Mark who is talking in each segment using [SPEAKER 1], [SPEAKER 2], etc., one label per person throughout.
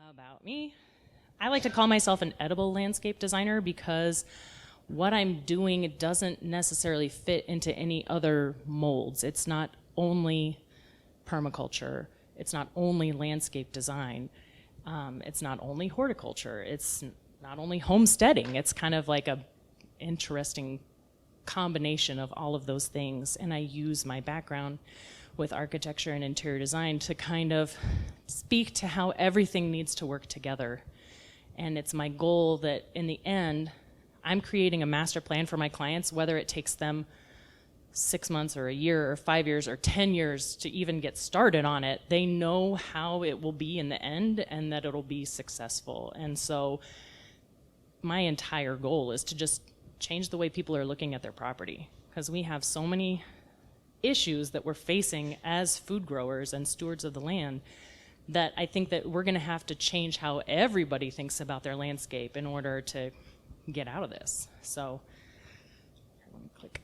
[SPEAKER 1] About me, I like to call myself an edible landscape designer because what I'm doing doesn't necessarily fit into any other molds. It's not only permaculture, it's not only landscape design, it's not only horticulture, it's not only homesteading. It's kind of like a interesting combination of all of those things, and I use my background with architecture and interior design to kind of speak to how everything needs to work together. And it's my goal that in the end, I'm creating a master plan for my clients, whether it takes them 6 months or a year or 5 years or 10 years to even get started on it. They know how it will be in the end and that it'll be successful. And so my entire goal is to just change the way people are looking at their property, because we have so many issues that we're facing as food growers and stewards of the land that I think that we're going to have to change how everybody thinks about their landscape in order to get out of this. So let me click.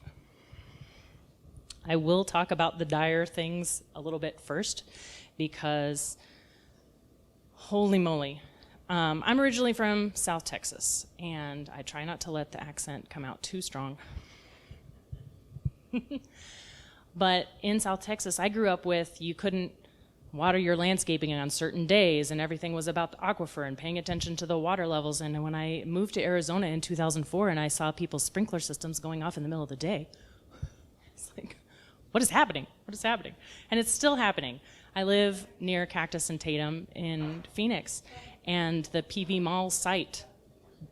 [SPEAKER 1] I will talk about the dire things a little bit first, because holy moly. I'm originally from South Texas, and I try not to let the accent come out too strong. But in South Texas, I grew up with you couldn't water your landscaping on certain days, and everything was about the aquifer and paying attention to the water levels. And when I moved to Arizona in 2004 and I saw people's sprinkler systems going off in the middle of the day, it's like, what is happening? What is happening? And it's still happening. I live near Cactus and Tatum in Phoenix, and the PV Mall site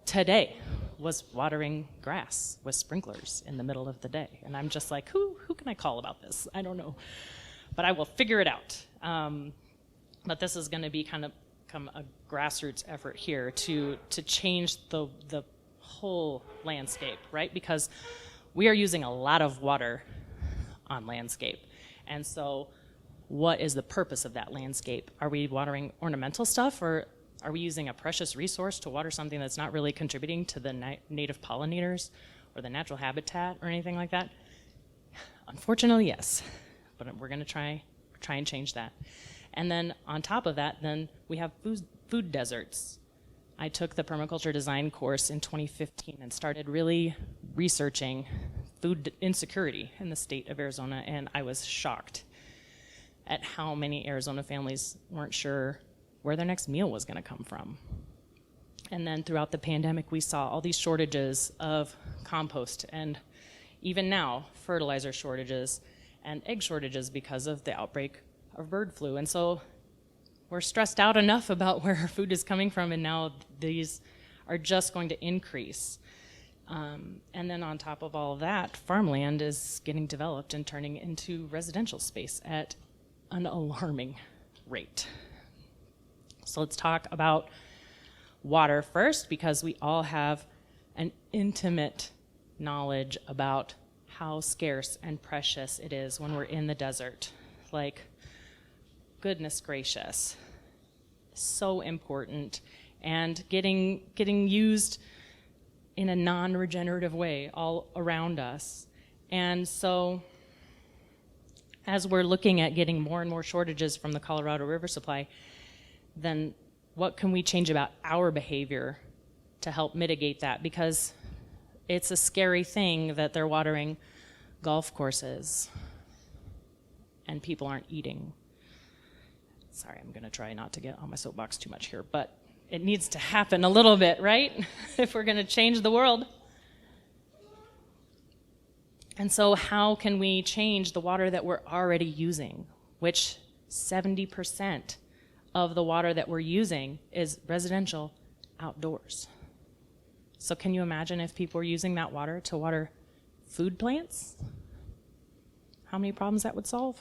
[SPEAKER 1] today was watering grass with sprinklers in the middle of the day. And I'm just like, who can I call about this? I don't know. But I will figure it out. But this is going to be kind of a grassroots effort here to change the whole landscape, right? Because we are using a lot of water on landscape. And so what is the purpose of that landscape? Are we watering ornamental stuff, or are we using a precious resource to water something that's not really contributing to the native pollinators or the natural habitat or anything like that? Unfortunately, yes. But we're going to try and change that. And then on top of that, then we have food deserts. I took the Permaculture Design course in 2015 and started really researching food insecurity in the state of Arizona, and I was shocked at how many Arizona families weren't sure where their next meal was going to come from. And then throughout the pandemic, we saw all these shortages of compost, and even now, fertilizer shortages and egg shortages because of the outbreak of bird flu. And so we're stressed out enough about where our food is coming from, and now these are just going to increase. And then on top of all of that, farmland is getting developed and turning into residential space at an alarming rate. So let's talk about water first, because we all have an intimate knowledge about how scarce and precious it is when we're in the desert. Like, goodness gracious, so important, and getting used in a non-regenerative way all around us. And so as we're looking at getting more and more shortages from the Colorado River supply, then what can we change about our behavior to help mitigate that? Because it's a scary thing that they're watering golf courses and people aren't eating. Sorry, I'm going to try not to get on my soapbox too much here, but it needs to happen a little bit, right? If we're going to change the world. And so how can we change the water that we're already using, which 70% of the water that we're using is residential outdoors. So can you imagine if people were using that water to water food plants? How many problems that would solve?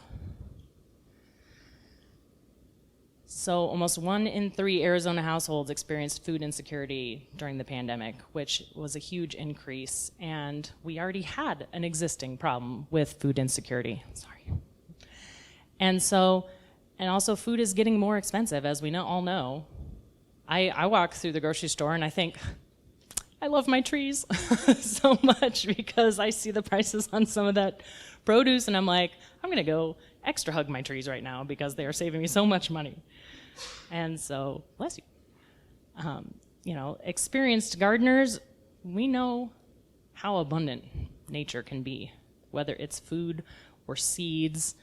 [SPEAKER 1] So almost 1 in 3 Arizona households experienced food insecurity during the pandemic, which was a huge increase. And we already had an existing problem with food insecurity. Sorry. And also food is getting more expensive, as we all know. I walk through the grocery store and I think, I love my trees so much, because I see the prices on some of that produce and I'm like, I'm going to go extra hug my trees right now because they are saving me so much money. And so, bless you. Experienced gardeners, we know how abundant nature can be, whether it's food or seeds.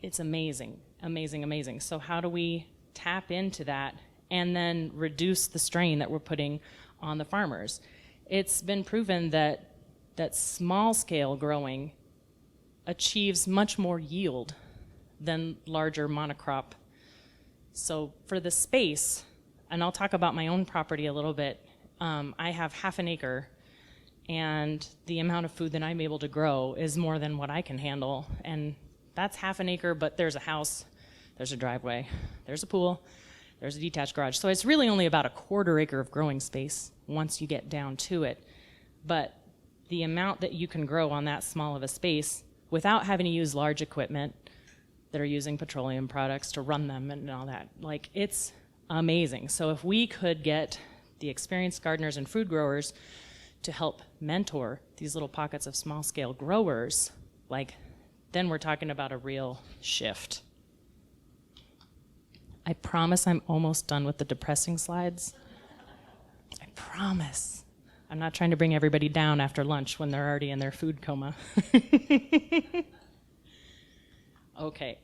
[SPEAKER 1] It's amazing, amazing, amazing. So how do we tap into that and then reduce the strain that we're putting on the farmers? It's been proven that small scale growing achieves much more yield than larger monocrop. So for the space, and I'll talk about my own property a little bit, I have half an acre, and the amount of food that I'm able to grow is more than what I can handle. And that's half an acre, but there's a house, there's a driveway, there's a pool, there's a detached garage. So it's really only about a quarter acre of growing space once you get down to it. But the amount that you can grow on that small of a space without having to use large equipment that are using petroleum products to run them and all that, like, it's amazing. So if we could get the experienced gardeners and food growers to help mentor these little pockets of small scale growers, like, then we're talking about a real shift. I promise I'm almost done with the depressing slides. I promise. I'm not trying to bring everybody down after lunch when they're already in their food coma. Okay.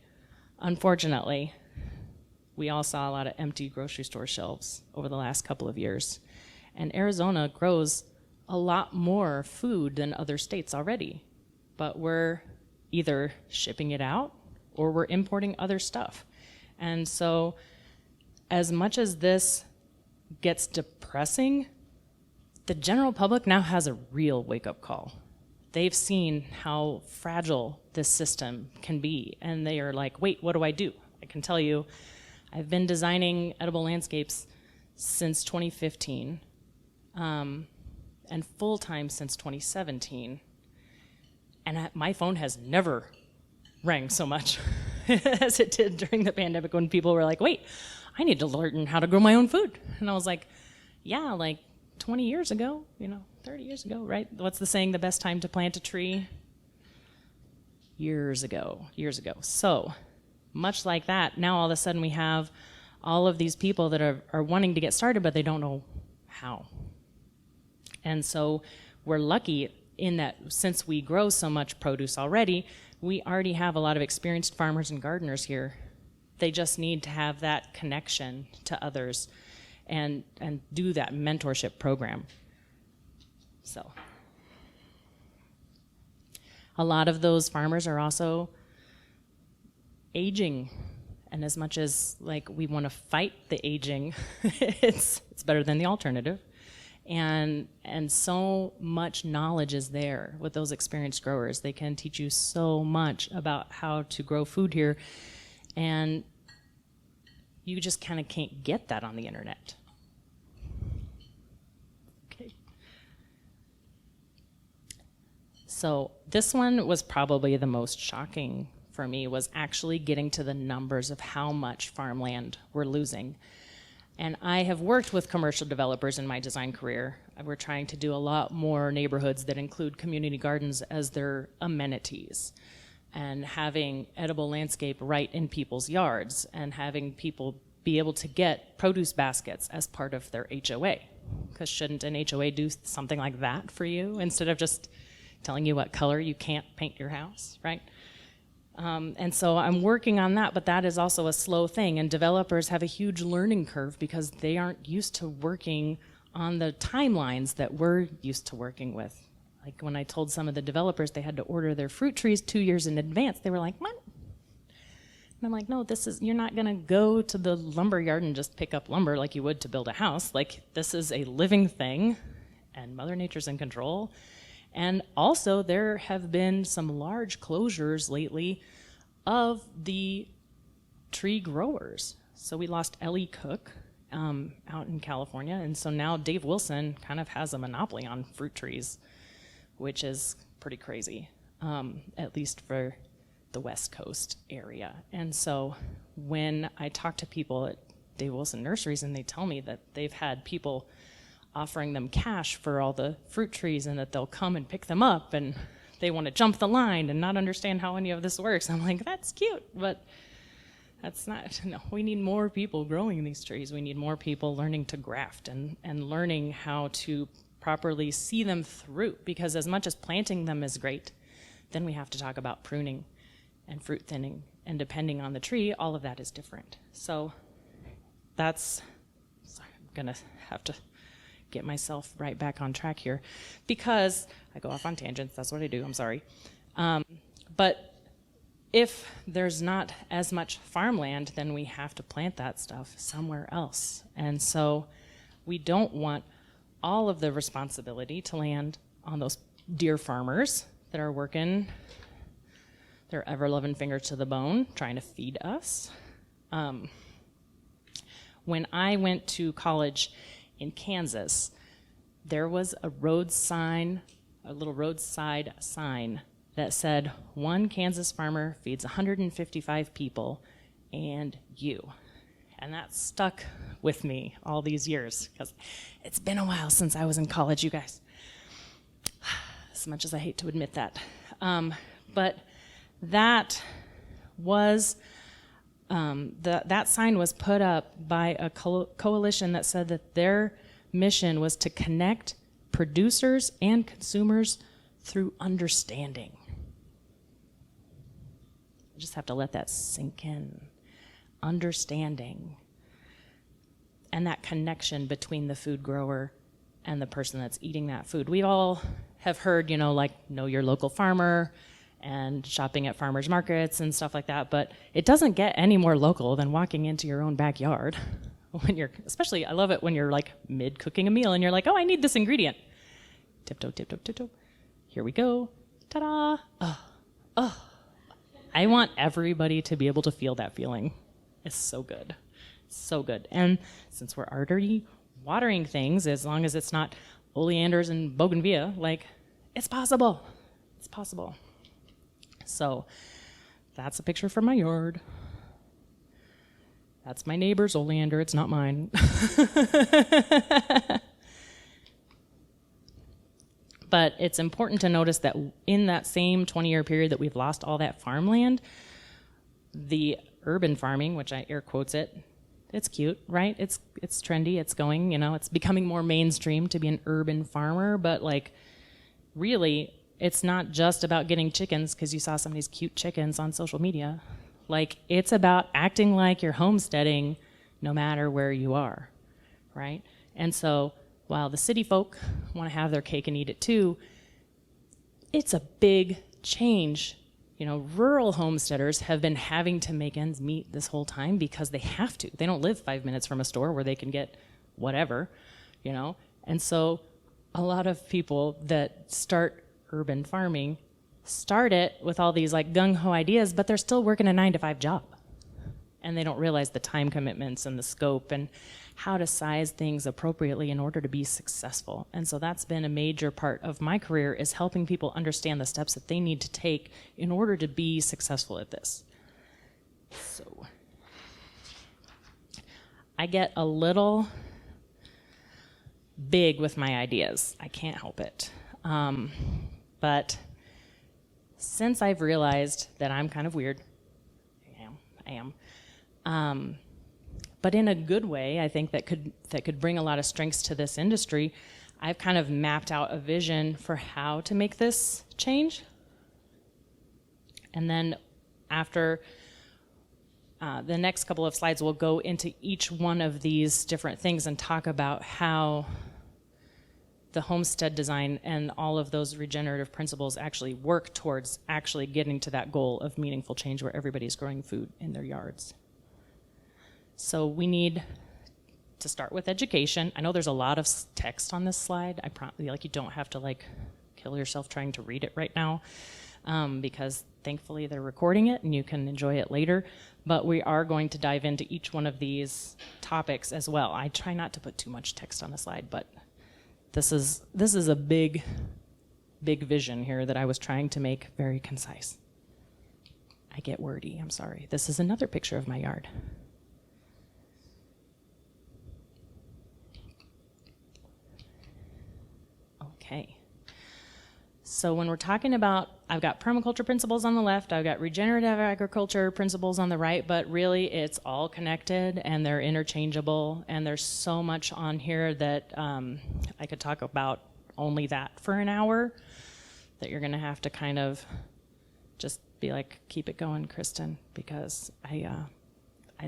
[SPEAKER 1] Unfortunately, we all saw a lot of empty grocery store shelves over the last couple of years. And Arizona grows a lot more food than other states already. But we're either shipping it out or we're importing other stuff. And so as much as this gets depressing, the general public now has a real wake-up call. They've seen how fragile this system can be, and they are like, wait, what do I do? I can tell you, I've been designing edible landscapes since 2015, and full-time since 2017. And my phone has never rang so much as it did during the pandemic when people were like, wait, I need to learn how to grow my own food. And I was like, yeah, like 20 years ago, 30 years ago, right? What's the saying, the best time to plant a tree? Years ago. So much like that, now all of a sudden we have all of these people that are wanting to get started, but they don't know how. And so we're lucky in that since we grow so much produce already, we already have a lot of experienced farmers and gardeners here. They just need to have that connection to others and do that mentorship program. So a lot of those farmers are also aging. And as much as like we want to fight the aging, it's better than the alternative. And so much knowledge is there with those experienced growers. They can teach you so much about how to grow food here, and you just kind of can't get that on the internet. Okay. So this one was probably the most shocking for me, was actually getting to the numbers of how much farmland we're losing. And I have worked with commercial developers in my design career. We're trying to do a lot more neighborhoods that include community gardens as their amenities, and having edible landscape right in people's yards, and having people be able to get produce baskets as part of their HOA. Because shouldn't an HOA do something like that for you instead of just telling you what color you can't paint your house, right? And so I'm working on that, but that is also a slow thing. And developers have a huge learning curve because they aren't used to working on the timelines that we're used to working with. Like when I told some of the developers they had to order their fruit trees 2 years in advance, they were like, what? And I'm like, no, you're not going to go to the lumber yard and just pick up lumber like you would to build a house. Like, this is a living thing, and Mother Nature's in control. And also, there have been some large closures lately of the tree growers. So we lost Ellie Cook out in California, and so now Dave Wilson kind of has a monopoly on fruit trees, which is pretty crazy, at least for the West Coast area. And so when I talk to people at Dave Wilson Nurseries, and they tell me that they've had people offering them cash for all the fruit trees and that they'll come and pick them up, and they want to jump the line and not understand how any of this works. I'm like, that's cute, but That's not, no, we need more people growing these trees. We need more people learning to graft and learning how to properly see them through, because as much as planting them is great, then we have to talk about pruning and fruit thinning, and depending on the tree, all of that is different. So that's, sorry, I'm gonna have to get myself right back on track here, because I go off on tangents, that's what I do, I'm sorry. But if there's not as much farmland, then we have to plant that stuff somewhere else. And so we don't want all of the responsibility to land on those dear farmers that are working their ever-loving fingers to the bone, trying to feed us. When I went to college in Kansas, there was a road sign, a little roadside sign that said, one Kansas farmer feeds 155 people and you. And that stuck with me all these years, because it's been a while since I was in college, you guys. As much as I hate to admit that. But that was, that sign was put up by a coalition that said that their mission was to connect producers and consumers through understanding. I just have to let that sink in. Understanding. And that connection between the food grower and the person that's eating that food. We all have heard, you know, like, know your local farmer and shopping at farmers markets and stuff like that, but it doesn't get any more local than walking into your own backyard. When you're, especially, I love it when you're like mid-cooking a meal and you're like, oh, I need this ingredient. Tiptoe, tiptoe, tiptoe. Here we go. Ta-da. Oh. I want everybody to be able to feel that feeling. It's so good. So good. And since we're already watering things, as long as it's not oleanders and bougainvillea, like, it's possible. It's possible. So that's a picture from my yard. That's my neighbor's oleander. It's not mine. But it's important to notice that in that same 20-year period that we've lost all that farmland, the urban farming, which I air quotes it, it's cute, right? It's trendy, it's going, you know, it's becoming more mainstream to be an urban farmer, but like really, it's not just about getting chickens because you saw some of these cute chickens on social media. Like, it's about acting like you're homesteading no matter where you are, right? And so while the city folk want to have their cake and eat it too, it's a big change. You know, rural homesteaders have been having to make ends meet this whole time because they have to. They don't live 5 minutes from a store where they can get whatever, you know? And so a lot of people that start urban farming start it with all these like gung-ho ideas, but they're still working a 9-to-5 job. And they don't realize the time commitments and the scope and how to size things appropriately in order to be successful. And so that's been a major part of my career, is helping people understand the steps that they need to take in order to be successful at this. So I get a little big with my ideas. I can't help it. But since I've realized that I'm kind of weird, I am. But in a good way, I think that could bring a lot of strengths to this industry. I've kind of mapped out a vision for how to make this change. And then after the next couple of slides, we'll go into each one of these different things and talk about how the Homestead design and all of those regenerative principles actually work towards actually getting to that goal of meaningful change where everybody's growing food in their yards. So we need to start with education. I know there's a lot of text on this slide. You don't have to like kill yourself trying to read it right now, because thankfully they're recording it and you can enjoy it later. But we are going to dive into each one of these topics as well. I try not to put too much text on the slide, but this is a big vision here that I was trying to make very concise. I get wordy, I'm sorry. This is another picture of my yard. Okay. So when we're talking about, I've got permaculture principles on the left, I've got regenerative agriculture principles on the right, but really it's all connected and they're interchangeable, and there's so much on here that I could talk about only that for an hour, that you're gonna have to kind of just be like, keep it going, Kristin, because I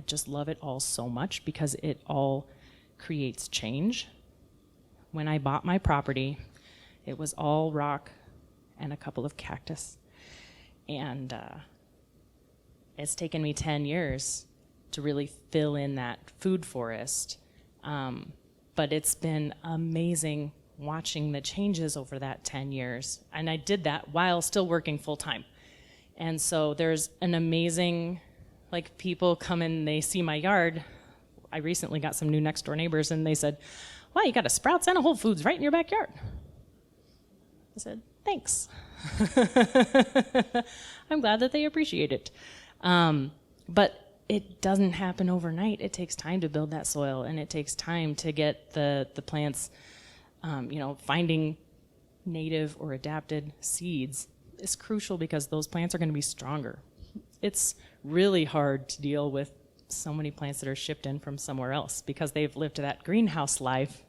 [SPEAKER 1] just love it all so much because it all creates change. When I bought my property, it was all rock and a couple of cactus. And it's taken me 10 years to really fill in that food forest. But it's been amazing watching the changes over that 10 years. And I did that while still working full time. And so there's an amazing, like, people come in, they see my yard. I recently got some new next door neighbors and they said, wow, you got a Sprouts and a Whole Foods right in your backyard. I said, thanks. I'm glad that they appreciate it. But it doesn't happen overnight. It takes time to build that soil, and it takes time to get the plants, finding native or adapted seeds is crucial because those plants are going to be stronger. It's really hard to deal with so many plants that are shipped in from somewhere else because they've lived that greenhouse life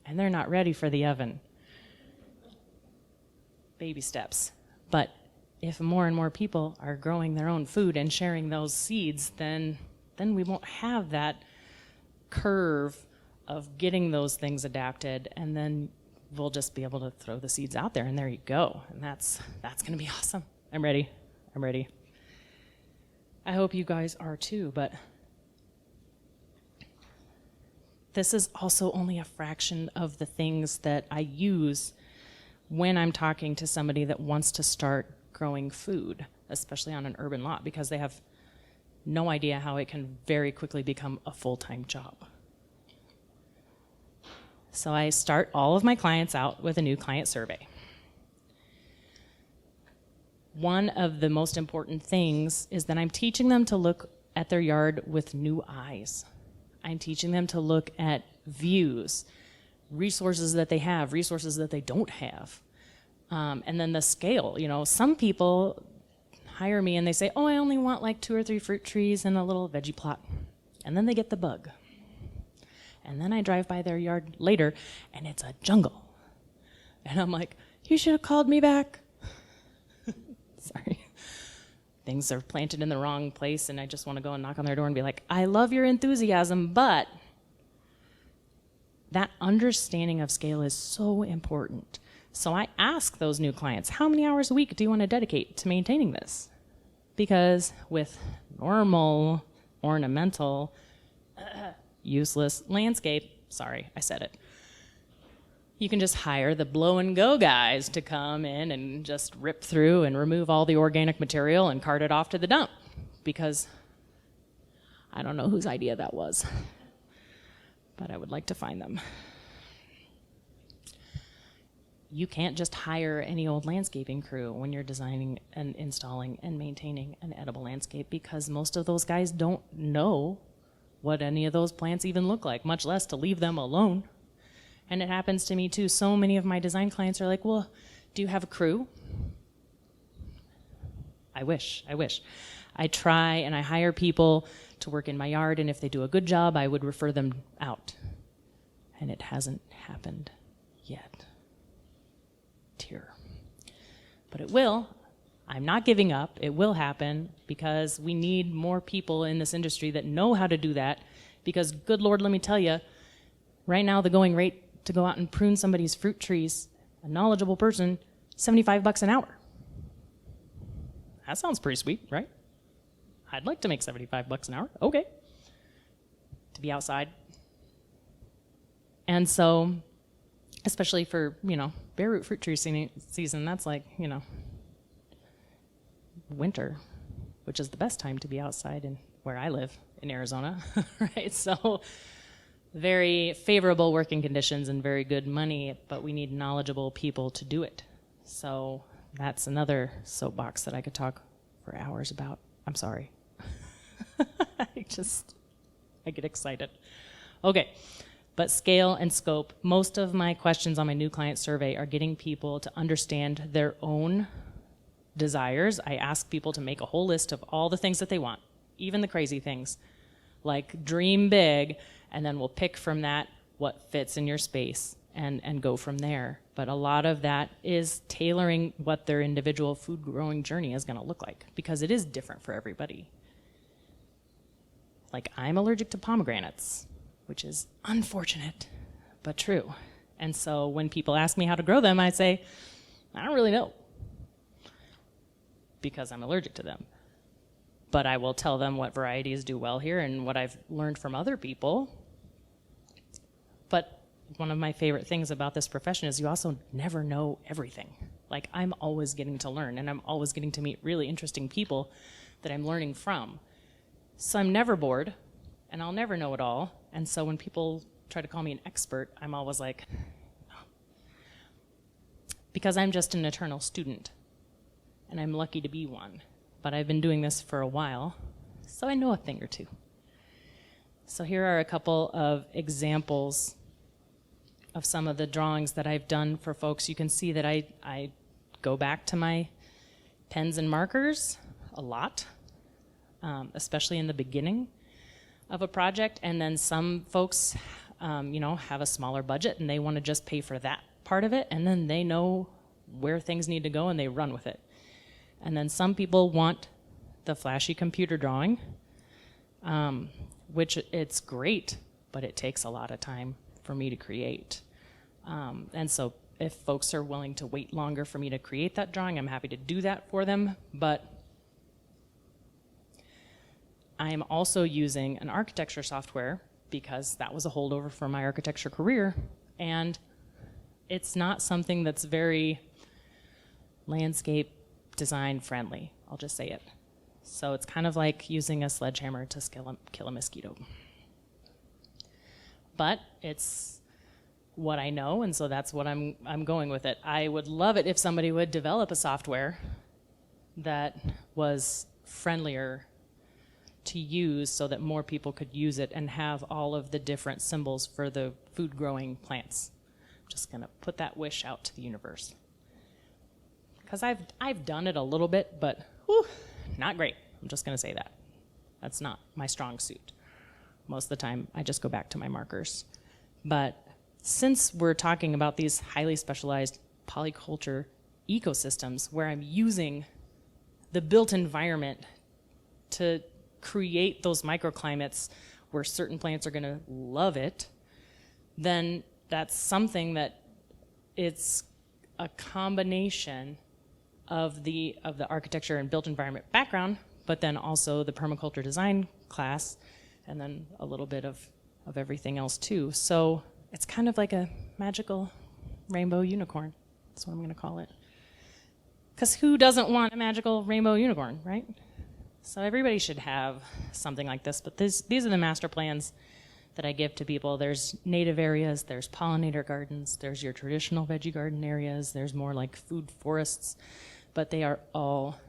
[SPEAKER 1] and they're not ready for the oven. Baby steps. But if more and more people are growing their own food and sharing those seeds, then we won't have that curve of getting those things adapted, and then we'll just be able to throw the seeds out there, and there you go. And that's going to be awesome. I'm ready. I hope you guys are too, but this is also only a fraction of the things that I use when I'm talking to somebody that wants to start growing food, especially on an urban lot, because they have no idea how it can very quickly become a full-time job. So I start all of my clients out with a new client survey. One of the most important things is that I'm teaching them to look at their yard with new eyes. I'm teaching them to look at views, resources that they have, resources that they don't have. And then the scale, some people hire me and they say, oh, I only want like 2 or 3 fruit trees and a little veggie plot. And then they get the bug. And then I drive by their yard later and it's a jungle. And I'm like, you should have called me back. Sorry. Things are planted in the wrong place and I just want to go and knock on their door and be like, I love your enthusiasm, but that understanding of scale is so important. So I ask those new clients, how many hours a week do you want to dedicate to maintaining this? Because with normal, ornamental, useless landscape, sorry, I said it, you can just hire the blow and go guys to come in and just rip through and remove all the organic material and cart it off to the dump. Because I don't know whose idea that was, but I would like to find them. You can't just hire any old landscaping crew when you're designing and installing and maintaining an edible landscape, because most of those guys don't know what any of those plants even look like, much less to leave them alone. And it happens to me too. So many of my design clients are like, well, do you have a crew? I wish. I try and I hire people to work in my yard, and if they do a good job, I would refer them out. And it hasn't happened yet. Tear. But it will. I'm not giving up. It will happen because we need more people in this industry that know how to do that, because good Lord, let me tell you, right now the going rate to go out and prune somebody's fruit trees, a knowledgeable person, $75 an hour. That sounds pretty sweet, right? I'd like to make $75 an hour. Okay. To be outside. And so, especially for, bare root fruit tree season, that's like, winter, which is the best time to be outside in where I live in Arizona, right? So very favorable working conditions and very good money, but we need knowledgeable people to do it. So that's another soapbox that I could talk for hours about. I'm sorry. I get excited. Okay, But scale and scope, most of my questions on my new client survey are getting people to understand their own desires. I ask people to make a whole list of all the things that they want, even the crazy things, like dream big, and then we'll pick from that what fits in your space and go from there. But a lot of that is tailoring what their individual food growing journey is going to look like, because it is different for everybody. Like, I'm allergic to pomegranates, which is unfortunate, but true. And so when people ask me how to grow them, I say, I don't really know, because I'm allergic to them. But I will tell them what varieties do well here and what I've learned from other people. But one of my favorite things about this profession is you also never know everything. Like, I'm always getting to learn, and I'm always getting to meet really interesting people that I'm learning from. So I'm never bored, and I'll never know it all. And so when people try to call me an expert, I'm always like, oh. Because I'm just an eternal student, and I'm lucky to be one. But I've been doing this for a while, so I know a thing or two. So here are a couple of examples of some of the drawings that I've done for folks. You can see that I go back to my pens and markers a lot, especially in the beginning of a project. And then some folks, have a smaller budget and they want to just pay for that part of it, and then they know where things need to go and they run with it. And then some people want the flashy computer drawing, which it's great, but it takes a lot of time for me to create. And so if folks are willing to wait longer for me to create that drawing, I'm happy to do that for them. But I am also using an architecture software because that was a holdover from my architecture career. And it's not something that's very landscape design friendly. I'll just say it. So it's kind of like using a sledgehammer to kill a mosquito. But it's what I know, and so that's what I'm going with it. I would love it if somebody would develop a software that was friendlier to use so that more people could use it and have all of the different symbols for the food growing plants. I'm just gonna put that wish out to the universe. Because I've done it a little bit, but not great. I'm just gonna say that. That's not my strong suit. Most of the time, I just go back to my markers. But since we're talking about these highly specialized polyculture ecosystems where I'm using the built environment to create those microclimates where certain plants are gonna love it, then that's something that it's a combination of the architecture and built environment background, but then also the permaculture design class, and then a little bit of everything else too. So it's kind of like a magical rainbow unicorn. That's what I'm going to call it. Because who doesn't want a magical rainbow unicorn, right? So everybody should have something like this. But these are the master plans that I give to people. There's native areas, there's pollinator gardens, there's your traditional veggie garden areas, there's more like food forests. But they are all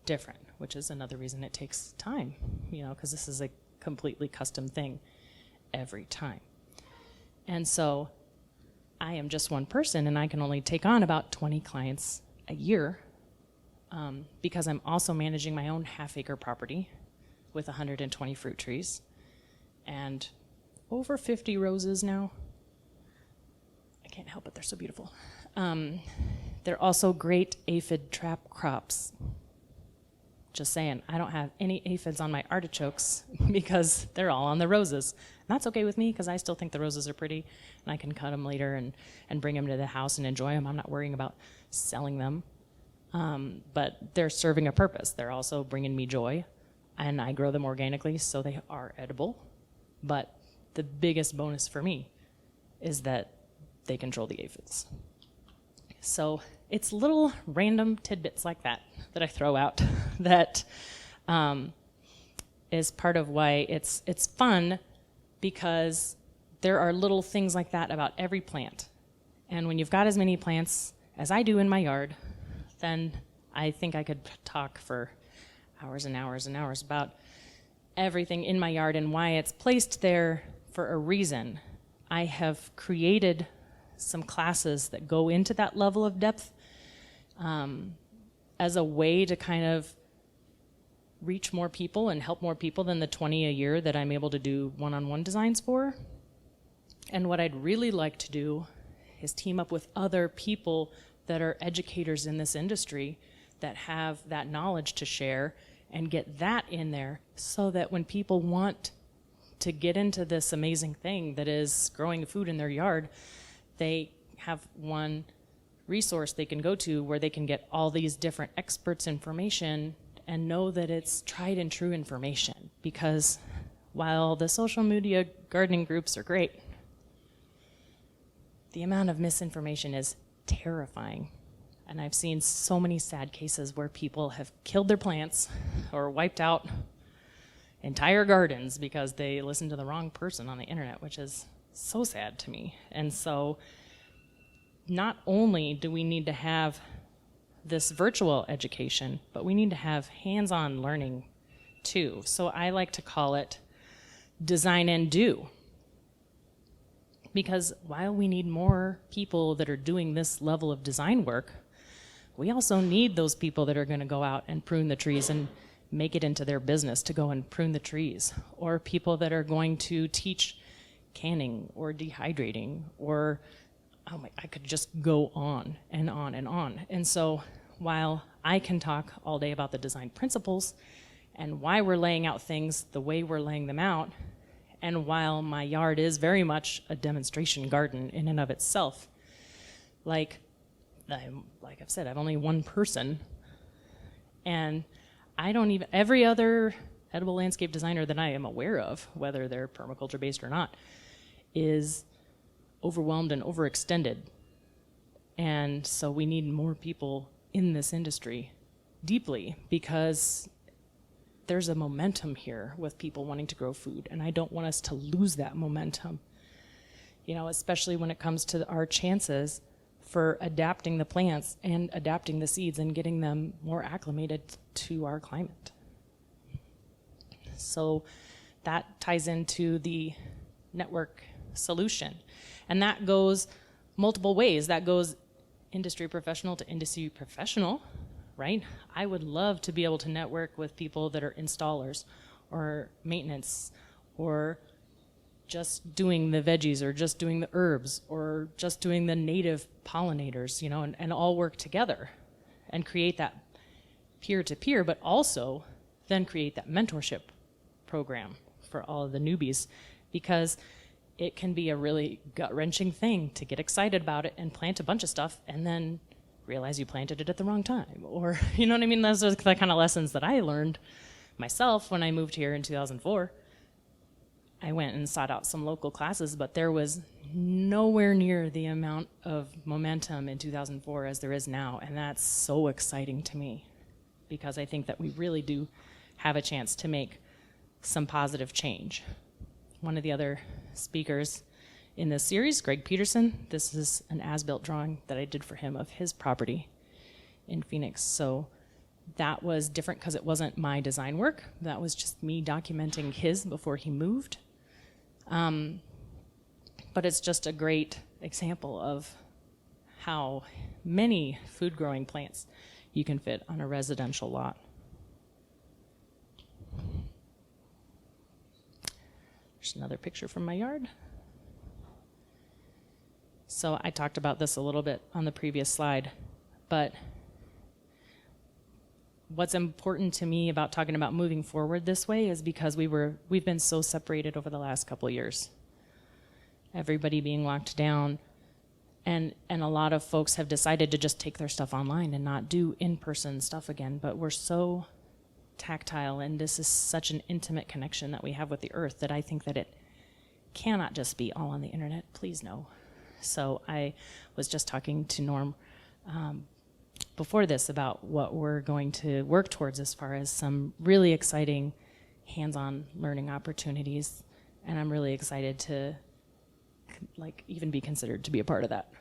[SPEAKER 1] different, which is another reason it takes time, because this is a completely custom thing every time. And so I am just one person, and I can only take on about 20 clients a year because I'm also managing my own half-acre property with 120 fruit trees and over 50 roses now. I can't help it, they're so beautiful. They're also great aphid trap crops. Just saying, I don't have any aphids on my artichokes because they're all on the roses. And that's okay with me because I still think the roses are pretty, and I can cut them later and bring them to the house and enjoy them. I'm not worrying about selling them. But they're serving a purpose. They're also bringing me joy, and I grow them organically, so they are edible. But the biggest bonus for me is that they control the aphids. So it's little random tidbits like that I throw out that is part of why it's fun, because there are little things like that about every plant. And when you've got as many plants as I do in my yard, then I think I could talk for hours and hours and hours about everything in my yard and why it's placed there for a reason. I have created some classes that go into that level of depth as a way to kind of reach more people and help more people than the 20 a year that I'm able to do one-on-one designs for. And what I'd really like to do is team up with other people that are educators in this industry that have that knowledge to share and get that in there so that when people want to get into this amazing thing that is growing food in their yard, they have one resource they can go to where they can get all these different experts' information and know that it's tried and true information. Because while the social media gardening groups are great, the amount of misinformation is terrifying. And I've seen so many sad cases where people have killed their plants or wiped out entire gardens because they listened to the wrong person on the internet, which is so sad to me. And so not only do we need to have this virtual education, but we need to have hands-on learning too. So I like to call it design and do. Because while we need more people that are doing this level of design work, we also need those people that are going to go out and prune the trees and make it into their business to go and prune the trees, or people that are going to teach canning or dehydrating, or I could just go on and on and on. And so while I can talk all day about the design principles and why we're laying out things the way we're laying them out, and while my yard is very much a demonstration garden in and of itself, like I've said, I've only one person, and I don't even, every other edible landscape designer that I am aware of, whether they're permaculture based or not, is overwhelmed and overextended. And so we need more people in this industry deeply, because there's a momentum here with people wanting to grow food, and I don't want us to lose that momentum. You know, especially when it comes to our chances for adapting the plants and adapting the seeds and getting them more acclimated to our climate. So that ties into the network solution. And that goes multiple ways. That goes industry professional to industry professional, right? I would love to be able to network with people that are installers or maintenance, or just doing the veggies, or just doing the herbs, or just doing the native pollinators, you know, and all work together and create that peer-to-peer, but also then create that mentorship program for all of the newbies, because it can be a really gut-wrenching thing to get excited about it and plant a bunch of stuff and then realize you planted it at the wrong time. Or, you know what I mean? Those are the kind of lessons that I learned myself when I moved here in 2004. I went and sought out some local classes, but there was nowhere near the amount of momentum in 2004 as there is now, and that's so exciting to me, because I think that we really do have a chance to make some positive change. One of the other speakers in this series, Greg Peterson, this is an as-built drawing that I did for him of his property in Phoenix. So that was different because it wasn't my design work. That was just me documenting his before he moved. But it's just a great example of how many food-growing plants you can fit on a residential lot. There's another picture from my yard. So I talked about this a little bit on the previous slide, but what's important to me about talking about moving forward this way is because we've been so separated over the last couple of years. Everybody being locked down, and a lot of folks have decided to just take their stuff online and not do in-person stuff again, but we're so tactile, and this is such an intimate connection that we have with the earth that I think that it cannot just be all on the internet. Please no. So I was just talking to Norm before this about what we're going to work towards as far as some really exciting hands-on learning opportunities, and I'm really excited to even be considered to be a part of that.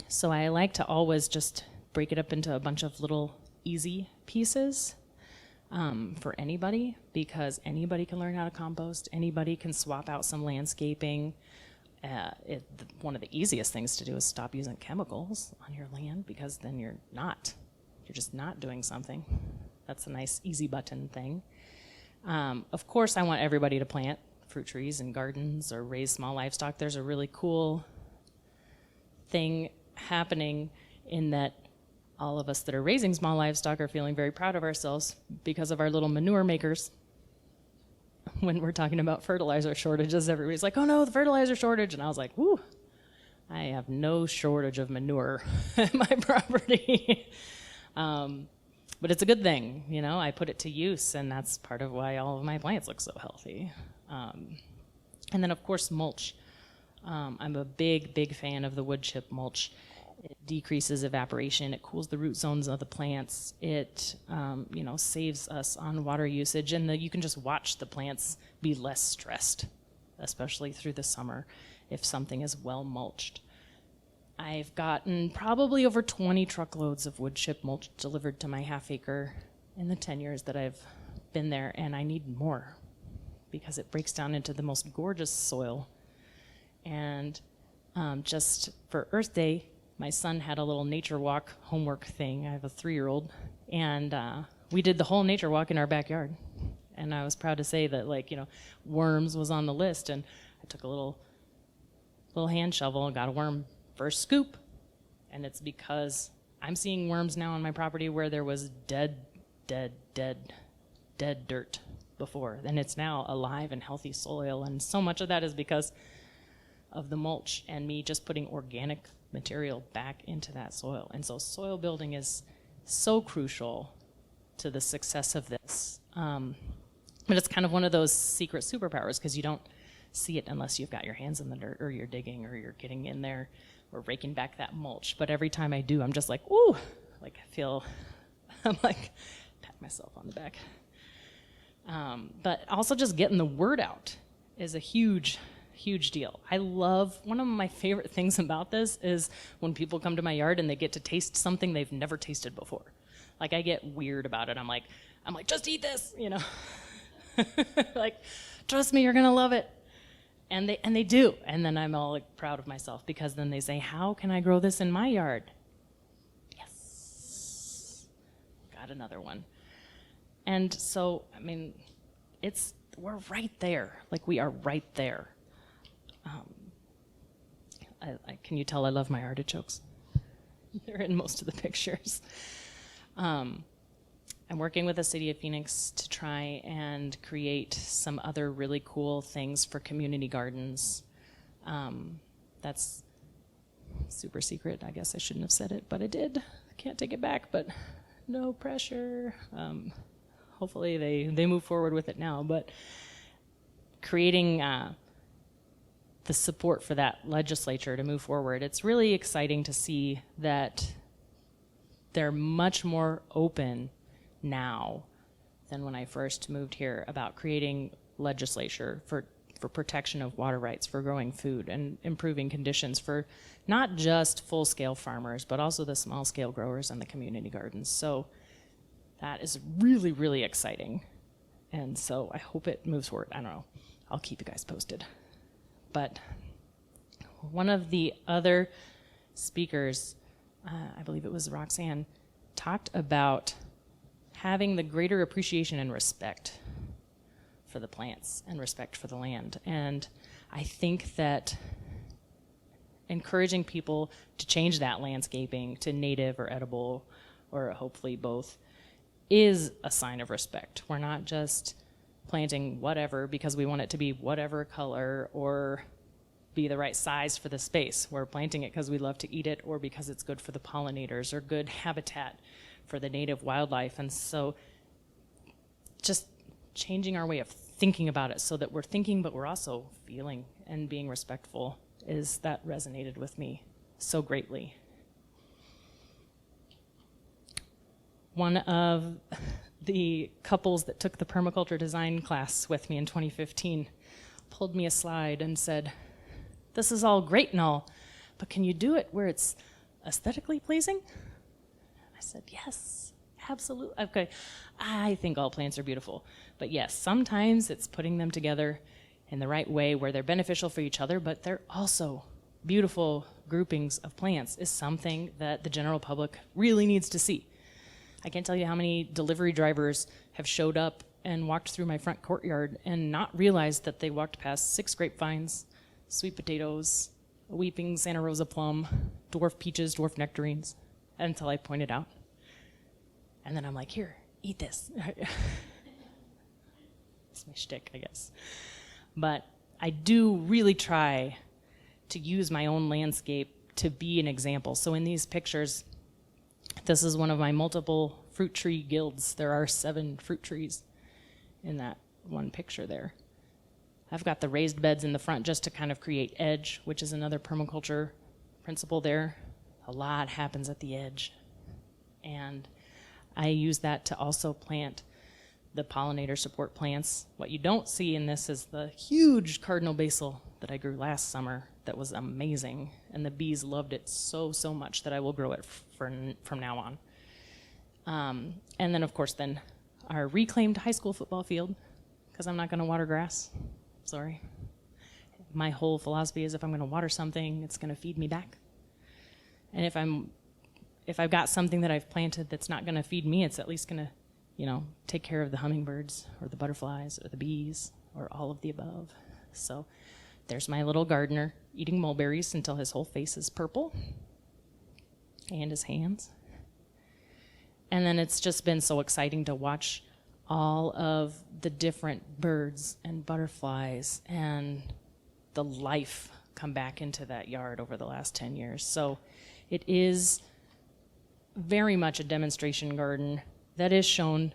[SPEAKER 1] So I like to always just break it up into a bunch of little easy pieces for anybody, because anybody can learn how to compost, anybody can swap out some landscaping. One of the easiest things to do is stop using chemicals on your land, because then you're just not doing something. That's a nice easy button thing. Of course, I want everybody to plant fruit trees and gardens or raise small livestock. There's a really cool thing happening in that all of us that are raising small livestock are feeling very proud of ourselves because of our little manure makers. When we're talking about fertilizer shortages, everybody's like, oh no, the fertilizer shortage. And I was like, whoo, I have no shortage of manure at my property. But it's a good thing, you know, I put it to use, and that's part of why all of my plants look so healthy. And then of course, mulch. I'm a big fan of the wood chip mulch. It decreases evaporation, it cools the root zones of the plants, it saves us on water usage, and you can just watch the plants be less stressed, especially through the summer if something is well mulched. I've gotten probably over 20 truckloads of wood chip mulch delivered to my half acre in the 10 years that I've been there, and I need more because it breaks down into the most gorgeous soil. And just for Earth Day, my son had a little nature walk homework thing. I have a 3-year-old, and we did the whole nature walk in our backyard. And I was proud to say that, worms was on the list, and I took a little hand shovel and got a worm first scoop. And it's because I'm seeing worms now on my property where there was dead dirt before. And it's now alive and healthy soil, and so much of that is because of the mulch and me just putting organic material back into that soil. And so soil building is so crucial to the success of this. But it's kind of one of those secret superpowers, because you don't see it unless you've got your hands in the dirt, or you're digging, or you're getting in there, or raking back that mulch. But every time I do, I'm just like, ooh, I'm like, pat myself on the back. But also just getting the word out is a huge deal. One of my favorite things about this is when people come to my yard and they get to taste something they've never tasted before. Like, I get weird about it. I'm like, just eat this, like, trust me, you're gonna love it. And they do. And then I'm all proud of myself, because then they say, how can I grow this in my yard? Yes, got another one. And so, we're right there. We are right there. Can you tell I love my artichokes? They're in most of the pictures. I'm working with the city of Phoenix to try and create some other really cool things for community gardens. That's super secret. I guess I shouldn't have said it, but I did. I can't take it back, but no pressure. Hopefully they move forward with it now. But creating the support for that legislature to move forward, it's really exciting to see that they're much more open now than when I first moved here about creating legislature for protection of water rights, for growing food, and improving conditions for not just full-scale farmers, but also the small-scale growers and the community gardens. So that is really, really exciting. And so I hope it moves forward. I don't know. I'll keep you guys posted. But one of the other speakers, I believe it was Roxanne, talked about having the greater appreciation and respect for the plants and respect for the land. And I think that encouraging people to change that landscaping to native or edible, or hopefully both, is a sign of respect. We're not just planting whatever because we want it to be whatever color or be the right size for the space. We're planting it because we love to eat it, or because it's good for the pollinators or good habitat for the native wildlife. And so just changing our way of thinking about it so that we're thinking but we're also feeling and being respectful, that resonated with me so greatly. One of the couples that took the Permaculture Design class with me in 2015 pulled me aside and said, "This is all great and all, but can you do it where it's aesthetically pleasing?" I said, yes, absolutely. Okay, I think all plants are beautiful. But yes, sometimes it's putting them together in the right way where they're beneficial for each other, but they're also beautiful groupings of plants is something that the general public really needs to see. I can't tell you how many delivery drivers have showed up and walked through my front courtyard and not realized that they walked past 6 grapevines, sweet potatoes, a weeping Santa Rosa plum, dwarf peaches, dwarf nectarines, until I pointed out. And then I'm like, here, eat this. It's my shtick, I guess. But I do really try to use my own landscape to be an example. So in these pictures, this is one of my multiple fruit tree guilds. There are 7 fruit trees in that one picture there. I've got the raised beds in the front just to kind of create edge, which is another permaculture principle there. A lot happens at the edge. And I use that to also plant the pollinator support plants. What you don't see in this is the huge cardinal basil that I grew last summer that was amazing. And the bees loved it so much that I will grow it from now on. And then, of course, our reclaimed high school football field, because I'm not going to water grass. Sorry. My whole philosophy is if I'm going to water something, it's going to feed me back. And if I've got something that I've planted that's not going to feed me, it's at least going to, take care of the hummingbirds or the butterflies or the bees or all of the above. So there's my little gardener eating mulberries until his whole face is purple and his hands. And then it's just been so exciting to watch all of the different birds and butterflies and the life come back into that yard over the last 10 years. So it is very much a demonstration garden that is shown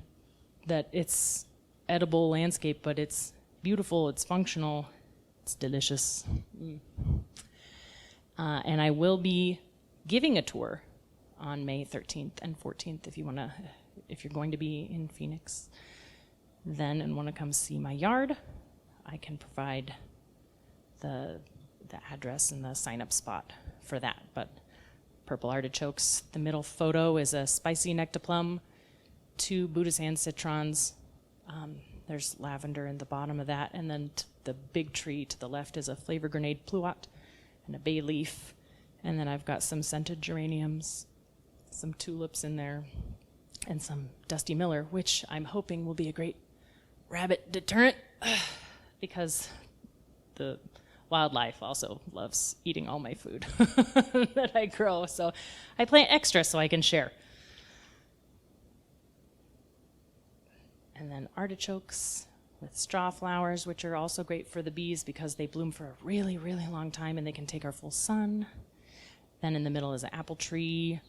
[SPEAKER 1] that it's edible landscape, but it's beautiful, it's functional, it's delicious. And I will be giving a tour on May 13th and 14th if you're going to be in Phoenix then and want to come see my yard. I can provide the address and the sign-up spot for that. But purple artichokes, the middle photo is a spicy nectaplum, 2 Buddhisand citrons. There's lavender in the bottom of that, and then the big tree to the left is a flavor grenade pluot and a bay leaf. And then I've got some scented geraniums, some tulips in there, and some Dusty Miller, which I'm hoping will be a great rabbit deterrent because the wildlife also loves eating all my food that I grow. So I plant extra so I can share. And then artichokes with straw flowers, which are also great for the bees because they bloom for a really, really long time and they can take our full sun. Then in the middle is an apple tree.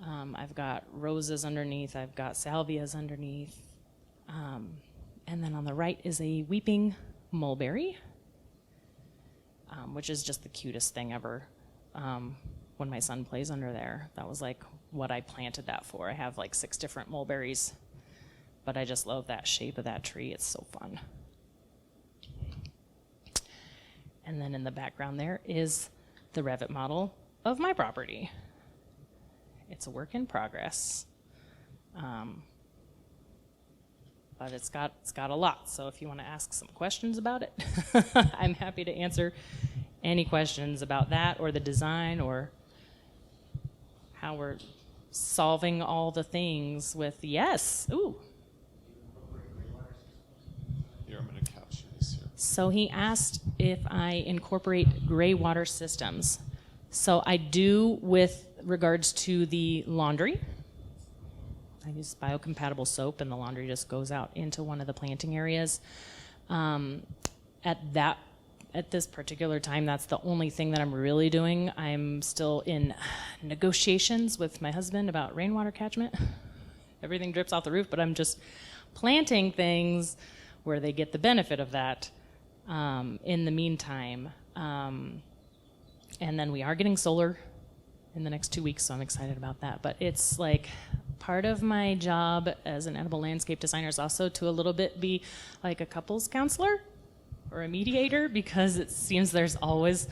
[SPEAKER 1] I've got roses underneath. I've got salvias underneath. And then on the right is a weeping mulberry, which is just the cutest thing ever. When my son plays under there, that was like what I planted that for. I have like 6 different mulberries, but I just love that shape of that tree. It's so fun. And then in the background there is the Revit model of my property. It's a work in progress, but it's got a lot. So if you want to ask some questions about it, I'm happy to answer any questions about that or the design or how we're solving all the things with yes. Ooh.
[SPEAKER 2] Here, I'm going to capture this here.
[SPEAKER 1] So he asked if I incorporate gray water systems. So I do with regards to the laundry. I use biocompatible soap and the laundry just goes out into one of the planting areas. At this particular time, that's the only thing that I'm really doing. I'm still in negotiations with my husband about rainwater catchment. Everything drips off the roof, but I'm just planting things where they get the benefit of that in the meantime. And then we are getting solar in the next 2 weeks, so I'm excited about that. But it's like part of my job as an edible landscape designer is also to a little bit be like a couples counselor or a mediator, because it seems there's always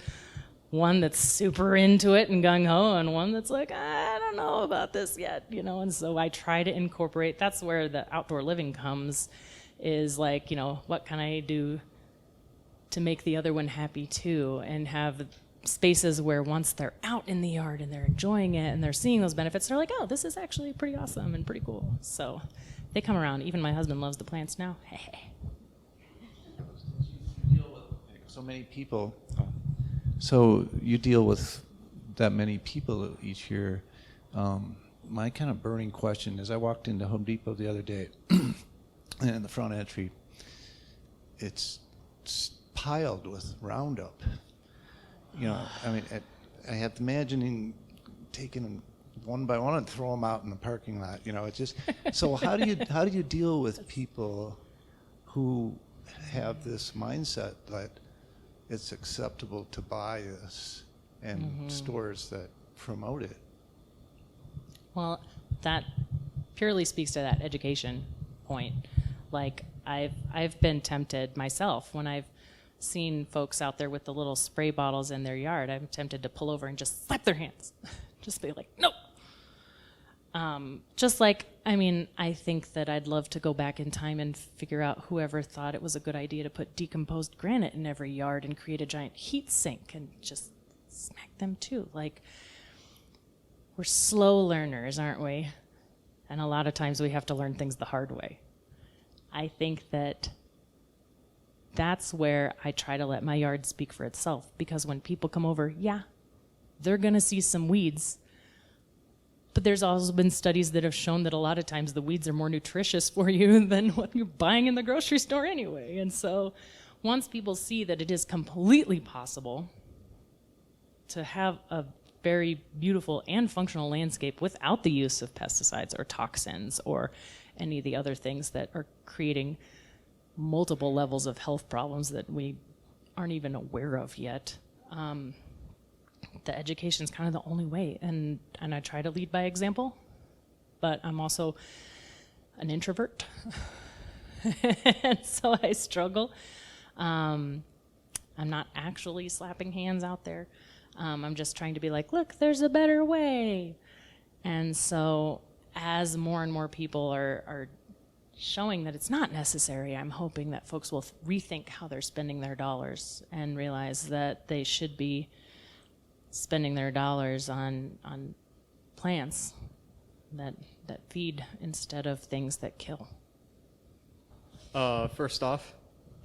[SPEAKER 1] one that's super into it and gung-ho, and one that's like, I don't know about this yet, and so I try to incorporate. That's where the outdoor living comes, is like, what can I do to make the other one happy too, and have spaces where once they're out in the yard and they're enjoying it and they're seeing those benefits, they're like, oh, this is actually pretty awesome and pretty cool. So they come around. Even my husband loves the plants now. Hey.
[SPEAKER 3] So many people. So you deal with that many people each year. My kind of burning question is, I walked into Home Depot the other day, and in the front entry, it's piled with Roundup. I have to imagining taking them one by one and throw them out in the parking lot. It's just. So how do you deal with people who have this mindset that it's acceptable to buy this, and stores that promote it?
[SPEAKER 1] Well, that purely speaks to that education point. Like, I've been tempted myself when I've seen folks out there with the little spray bottles in their yard. I'm tempted to pull over and just slap their hands. Just be like, nope. I think that I'd love to go back in time and figure out whoever thought it was a good idea to put decomposed granite in every yard and create a giant heat sink and just smack them too. Like, we're slow learners, aren't we? And a lot of times we have to learn things the hard way. I think that that's where I try to let my yard speak for itself, because when people come over, yeah, they're gonna see some weeds. But there's also been studies that have shown that a lot of times the weeds are more nutritious for you than what you're buying in the grocery store anyway. And so once people see that it is completely possible to have a very beautiful and functional landscape without the use of pesticides or toxins or any of the other things that are creating multiple levels of health problems that we aren't even aware of yet, the education is kind of the only way, and I try to lead by example, but I'm also an introvert, and so I struggle. I'm not actually slapping hands out there. I'm just trying to be like, look, there's a better way. And so as more and more people are showing that it's not necessary, I'm hoping that folks will rethink how they're spending their dollars and realize that they should be spending their dollars on plants that feed instead of things that kill.
[SPEAKER 4] First off,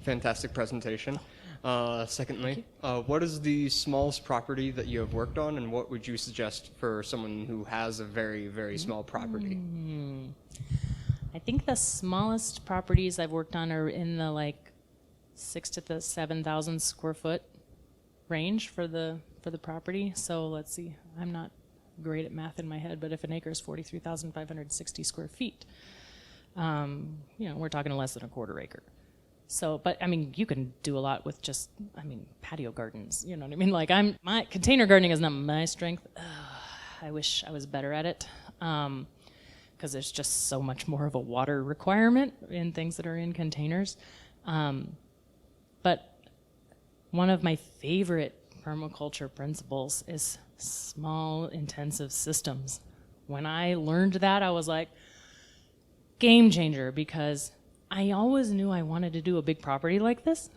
[SPEAKER 4] fantastic presentation. Secondly, what is the smallest property that you have worked on, and what would you suggest for someone who has a very, very small property?
[SPEAKER 1] I think the smallest properties I've worked on are in the 6,000 to 7,000 square foot range for the property. So let's see, I'm not great at math in my head, but if an acre is 43,560 square feet, we're talking less than a quarter acre. So, but you can do a lot with just, patio gardens, you know what I mean? My container gardening is not my strength. I wish I was better at it, because there's just so much more of a water requirement in things that are in containers. But one of my favorite permaculture principles is small, intensive systems. When I learned that, I was like, game changer, because I always knew I wanted to do a big property like this.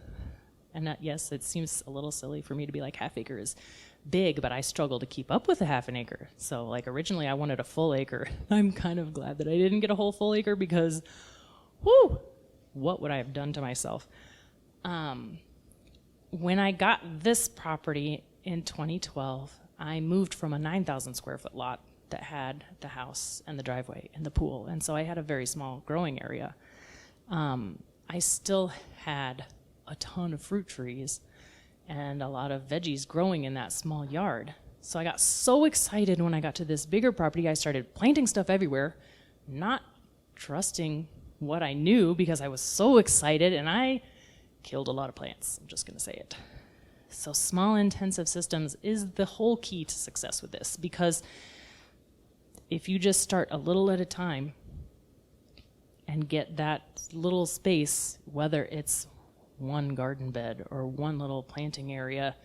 [SPEAKER 1] And yes, it seems a little silly for me to be like, half acre is big, but I struggle to keep up with a half an acre. So originally I wanted a full acre. I'm kind of glad that I didn't get a whole full acre, because what would I have done to myself? When I got this property in 2012, I moved from a 9,000 square foot lot that had the house and the driveway and the pool. And so I had a very small growing area. I still had a ton of fruit trees and a lot of veggies growing in that small yard. So I got so excited when I got to this bigger property, I started planting stuff everywhere, not trusting what I knew because I was so excited, and I killed a lot of plants. I'm just going to say it. So small intensive systems is the whole key to success with this, because if you just start a little at a time and get that little space, whether it's one garden bed or one little planting area,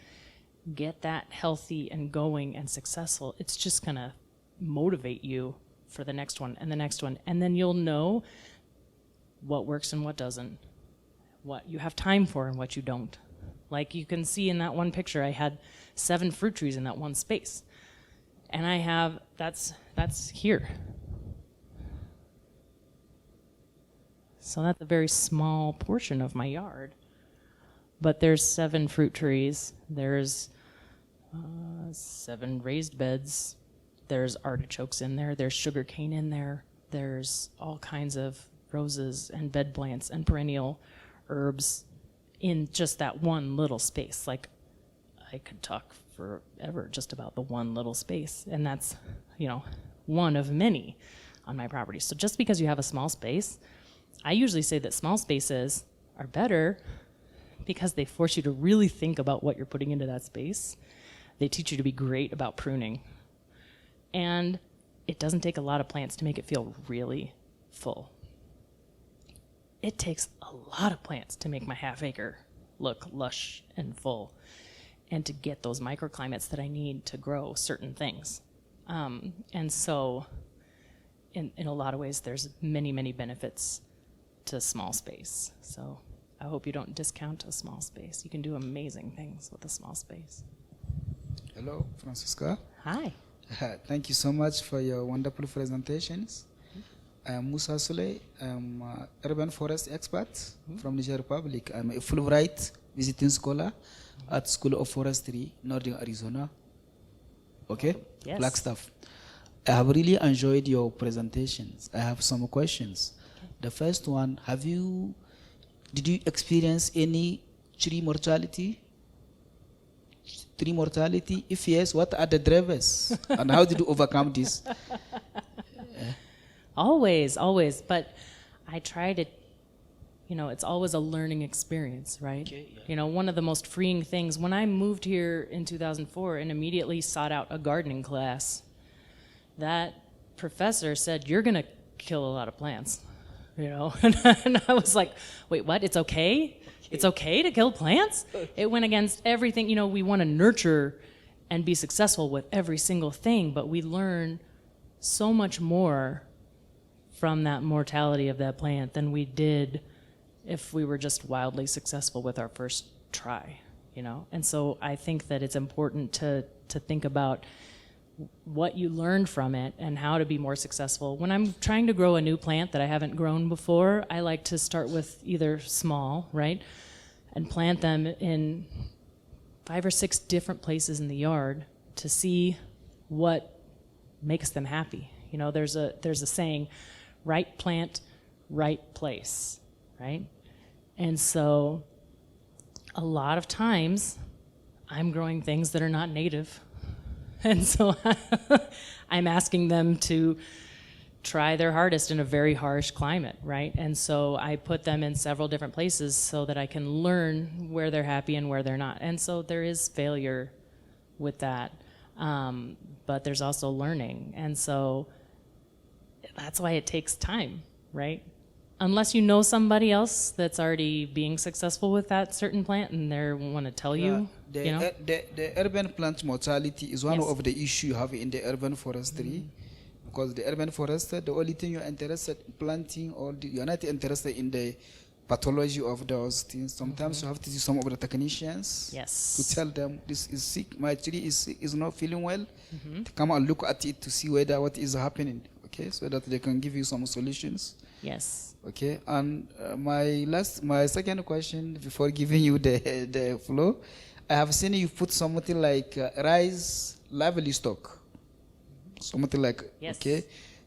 [SPEAKER 1] get that healthy and going and successful, it's just going to motivate you for the next one and the next one. And then you'll know what works and what doesn't, what you have time for and what you don't. Like you can see in that one picture, I had 7 fruit trees in that one space. And I have, that's here. So that's a very small portion of my yard. But there's 7 fruit trees, there's 7 raised beds, there's artichokes in there, there's sugar cane in there, there's all kinds of roses and bed plants and perennial herbs in just that one little space. Like, I could talk forever just about the one little space, and that's, one of many on my property. So just because you have a small space, I usually say that small spaces are better because they force you to really think about what you're putting into that space. They teach you to be great about pruning. And it doesn't take a lot of plants to make it feel really full. It takes a lot of plants to make my half acre look lush and full and to get those microclimates that I need to grow certain things. And so in a lot of ways, there's many, many benefits to small space. So I hope you don't discount a small space. You can do amazing things with a small space.
[SPEAKER 5] Hello, Francisca.
[SPEAKER 1] Hi.
[SPEAKER 5] Thank you so much for your wonderful presentations. I am Musa Sule. I'm an urban forest expert from Niger Republic. I'm a Fulbright visiting scholar at School of Forestry, Northern Arizona. Okay?
[SPEAKER 1] Yes.
[SPEAKER 5] Flagstaff. I have really enjoyed your presentations. I have some questions. Okay. The first one, did you experience any tree mortality? Tree mortality? If yes, what are the drivers? And how did you overcome this?
[SPEAKER 1] Always. But I try to, it's always a learning experience, right? Okay, yeah. One of the most freeing things, when I moved here in 2004 and immediately sought out a gardening class, that professor said, you're going to kill a lot of plants, And I was like, wait, what? It's okay? It's okay to kill plants? It went against everything. We want to nurture and be successful with every single thing, but we learn so much more from that mortality of that plant than we did if we were just wildly successful with our first try, And so I think that it's important to think about what you learn from it and how to be more successful. When I'm trying to grow a new plant that I haven't grown before, I like to start with either small, right, and plant them in 5 or 6 different places in the yard to see what makes them happy. There's a saying, right plant, right place, right? And so a lot of times I'm growing things that are not native. And so I'm asking them to try their hardest in a very harsh climate, right? And so I put them in several different places so that I can learn where they're happy and where they're not. And so there is failure with that, but there's also learning. And so that's why it takes time, right? Unless you know somebody else that's already being successful with that certain plant and they want to tell you,
[SPEAKER 5] The urban plant mortality is one
[SPEAKER 1] Yes.
[SPEAKER 5] of the issues you have in the urban forestry. Because the urban forester, the only thing you're interested in planting, you're not interested in the pathology of those things. Sometimes you have to see some of the technicians to tell them this is sick, my tree is sick, is not feeling well. To come and look at it to see what is happening, okay, so that they can give you some solutions.
[SPEAKER 1] Yes.
[SPEAKER 5] Okay, and my second question before giving you the flow, I have seen you put something like rice livestock. Something like,
[SPEAKER 1] Yes.
[SPEAKER 5] okay,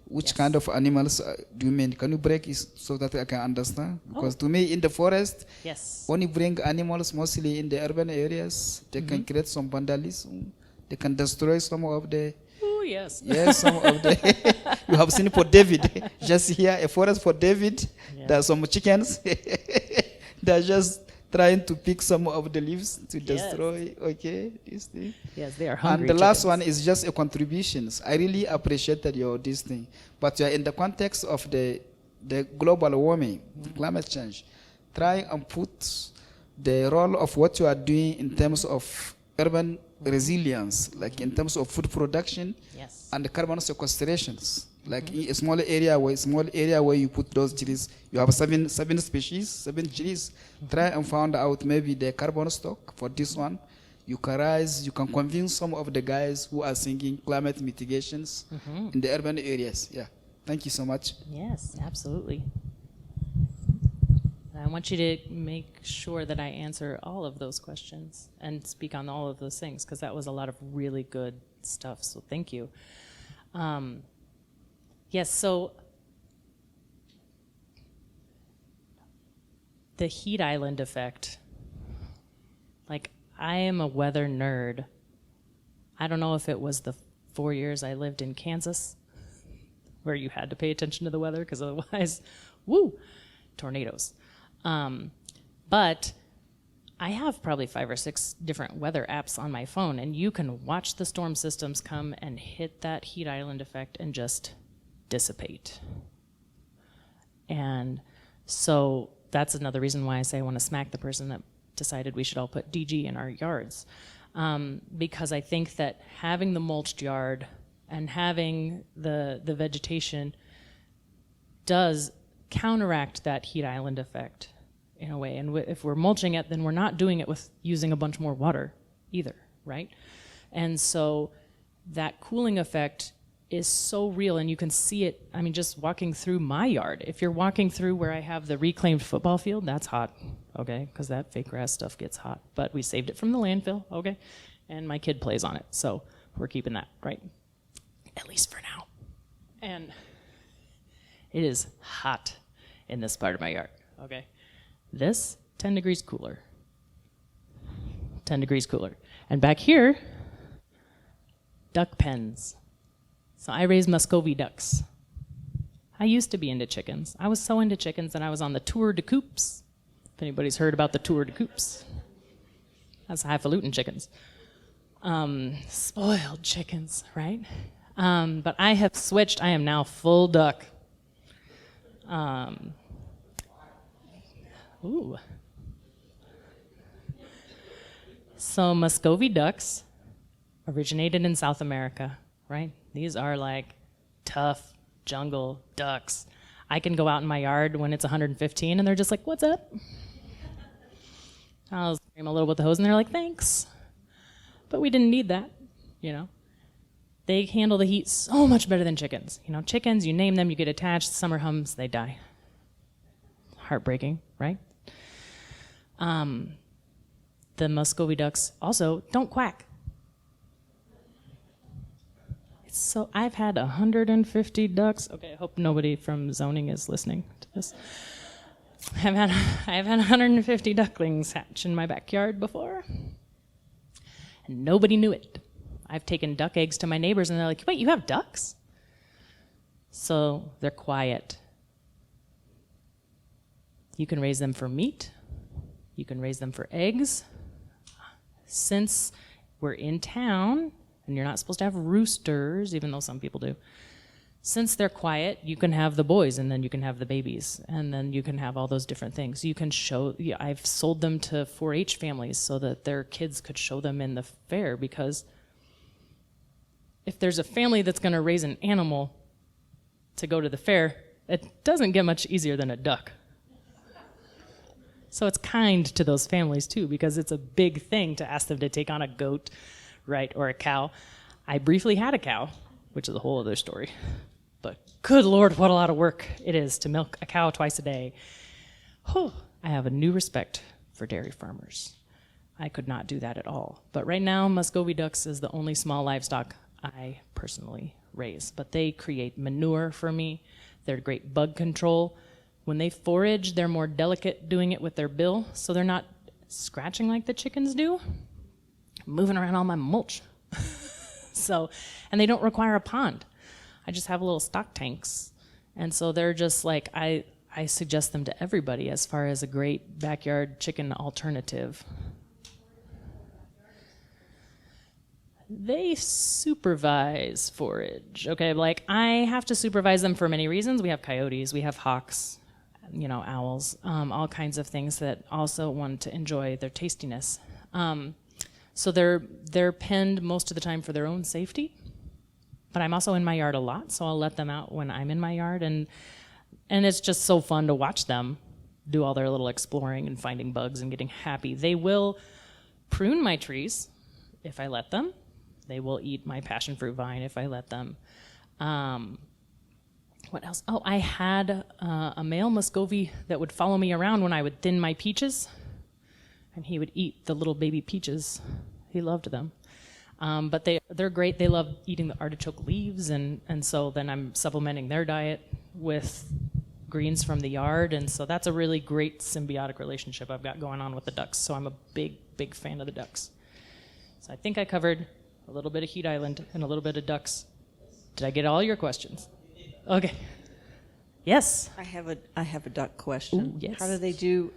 [SPEAKER 5] which
[SPEAKER 1] Yes.
[SPEAKER 5] kind of animals do you mean? Can you break it so that I can understand? Because to me, in the forest,
[SPEAKER 1] Yes.
[SPEAKER 5] when you bring animals, mostly in the urban areas, they can create some vandalism. They can destroy some of the...
[SPEAKER 1] Oh, yes.
[SPEAKER 5] Yes, some of the... You have seen for David. Just here, a forest for David.
[SPEAKER 1] Yeah.
[SPEAKER 5] There are some chickens. They're just trying to pick some of the leaves to destroy, okay, this thing.
[SPEAKER 1] Yes, they are hungry.
[SPEAKER 5] And the last
[SPEAKER 1] chickens.
[SPEAKER 5] one is just a contributions. I really appreciated this thing. But in the context of the global warming, climate change, try and put the role of what you are doing in terms of urban resilience, like in terms of food production
[SPEAKER 1] Yes.
[SPEAKER 5] and the carbon sequestrations. Like in a small area where you put those trees, you have seven species, 7 trees. Try and find out maybe the carbon stock for this one. You can convince some of the guys who are singing climate mitigations in the urban areas. Yeah. Thank you so much.
[SPEAKER 1] Yes, absolutely. I want you to make sure that I answer all of those questions and speak on all of those things, because that was a lot of really good stuff, so thank you. Yes, so the heat island effect. Like, I am a weather nerd. I don't know if it was the 4 years I lived in Kansas, where you had to pay attention to the weather, because otherwise, woo, tornadoes. But I have probably 5 or 6 different weather apps on my phone, and you can watch the storm systems come and hit that heat island effect and just dissipate. And so that's another reason why I say I want to smack the person that decided we should all put DG in our yards. Because I think that having the mulched yard and having the vegetation does counteract that heat island effect in a way. And if we're mulching it, then we're not doing it with using a bunch more water either, right? And so that cooling effect is so real, and you can see it, I mean, just walking through my yard. If you're walking through where I have the reclaimed football field, that's hot, okay? Because that fake grass stuff gets hot. But we saved it from the landfill, okay? And my kid plays on it, so we're keeping that, right? At least for now. And it is hot in this part of my yard, okay? This, 10 degrees cooler. 10 degrees cooler. And back here, duck pens. So I raise Muscovy ducks. I used to be into chickens. I was so into chickens that I was on the Tour de Coops. If anybody's heard about the Tour de Coops. That's highfalutin chickens. Spoiled chickens, right? But I have switched. I am now full duck. Ooh. So Muscovy ducks originated in South America, right? These are like tough jungle ducks. I can go out in my yard when it's 115 and they're just like, what's up? I'll scream a little with the hose and they're like, thanks. But we didn't need that, you know? They handle the heat so much better than chickens. You know, chickens, you name them, you get attached, summer hums, they die. Heartbreaking, right? The Muscovy ducks also don't quack. So I've had 150 ducks. Okay, I hope nobody from zoning is listening to this. I've had 150 ducklings hatch in my backyard before, and nobody knew it. I've taken duck eggs to my neighbors, and they're like, "Wait, you have ducks?" So they're quiet. You can raise them for meat. You can raise them for eggs. Since we're in town, and you're not supposed to have roosters, even though some people do. Since they're quiet, you can have the boys, and then you can have the babies, and then you can have all those different things. You can show, I've sold them to 4-H families so that their kids could show them in the fair, because if there's a family that's going to raise an animal to go to the fair, it doesn't get much easier than a duck. So it's kind to those families too, because it's a big thing to ask them to take on a goat, right, or a cow. I briefly had a cow, which is a whole other story. But good Lord, what a lot of work it is to milk a cow twice a day. Whew, I have a new respect for dairy farmers. I could not do that at all. But right now, Muscovy ducks is the only small livestock I personally raise. But they create manure for me. They're great bug control. When they forage, they're more delicate doing it with their bill, so they're not scratching like the chickens do, moving around all my mulch. So, and they don't require a pond. I just have little stock tanks. And so they're just like, I suggest them to everybody as far as a great backyard chicken alternative. They supervise forage, okay? Like, I have to supervise them for many reasons. We have coyotes, we have hawks, you know, owls, all kinds of things that also want to enjoy their tastiness. So they're penned most of the time for their own safety. But I'm also in my yard a lot, so I'll let them out when I'm in my yard, and it's just so fun to watch them do all their little exploring and finding bugs and getting happy. They will prune my trees if I let them. They will eat my passion fruit vine if I let them. What else? Oh, I had a male Muscovy that would follow me around when I would thin my peaches, and he would eat the little baby peaches. He loved them. But they're great. They love eating the artichoke leaves, and so then I'm supplementing their diet with greens from the yard, and so that's a really great symbiotic relationship I've got going on with the ducks. So I'm a big, big fan of the ducks. So I think I covered a little bit of Heat Island and a little bit of ducks. Did I get all your questions? Okay. Yes.
[SPEAKER 6] I have a duck question.
[SPEAKER 1] Ooh, yes.
[SPEAKER 6] How do they do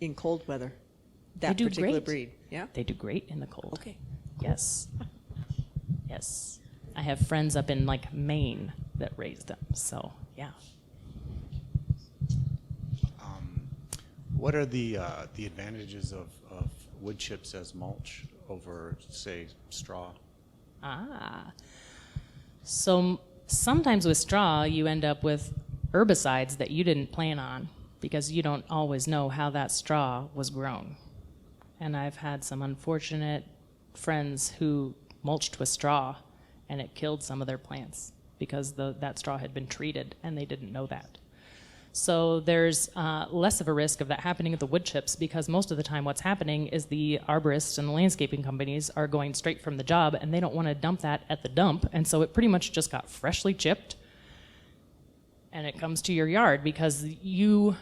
[SPEAKER 6] in cold weather? That
[SPEAKER 1] do
[SPEAKER 6] particular
[SPEAKER 1] great.
[SPEAKER 6] breed. Yeah.
[SPEAKER 1] They do great in the cold.
[SPEAKER 6] Okay.
[SPEAKER 1] Yes. Yes. I have friends up in like Maine that raise them. So yeah.
[SPEAKER 7] What are the advantages of wood chips as mulch over, say, straw?
[SPEAKER 1] So sometimes with straw, you end up with herbicides that you didn't plan on because you don't always know how that straw was grown. And I've had some unfortunate friends who mulched with straw and it killed some of their plants because that straw had been treated and they didn't know that. So there's less of a risk of that happening at the wood chips because most of the time what's happening is the arborists and the landscaping companies are going straight from the job and they don't want to dump that at the dump, and so it pretty much just got freshly chipped and it comes to your yard because you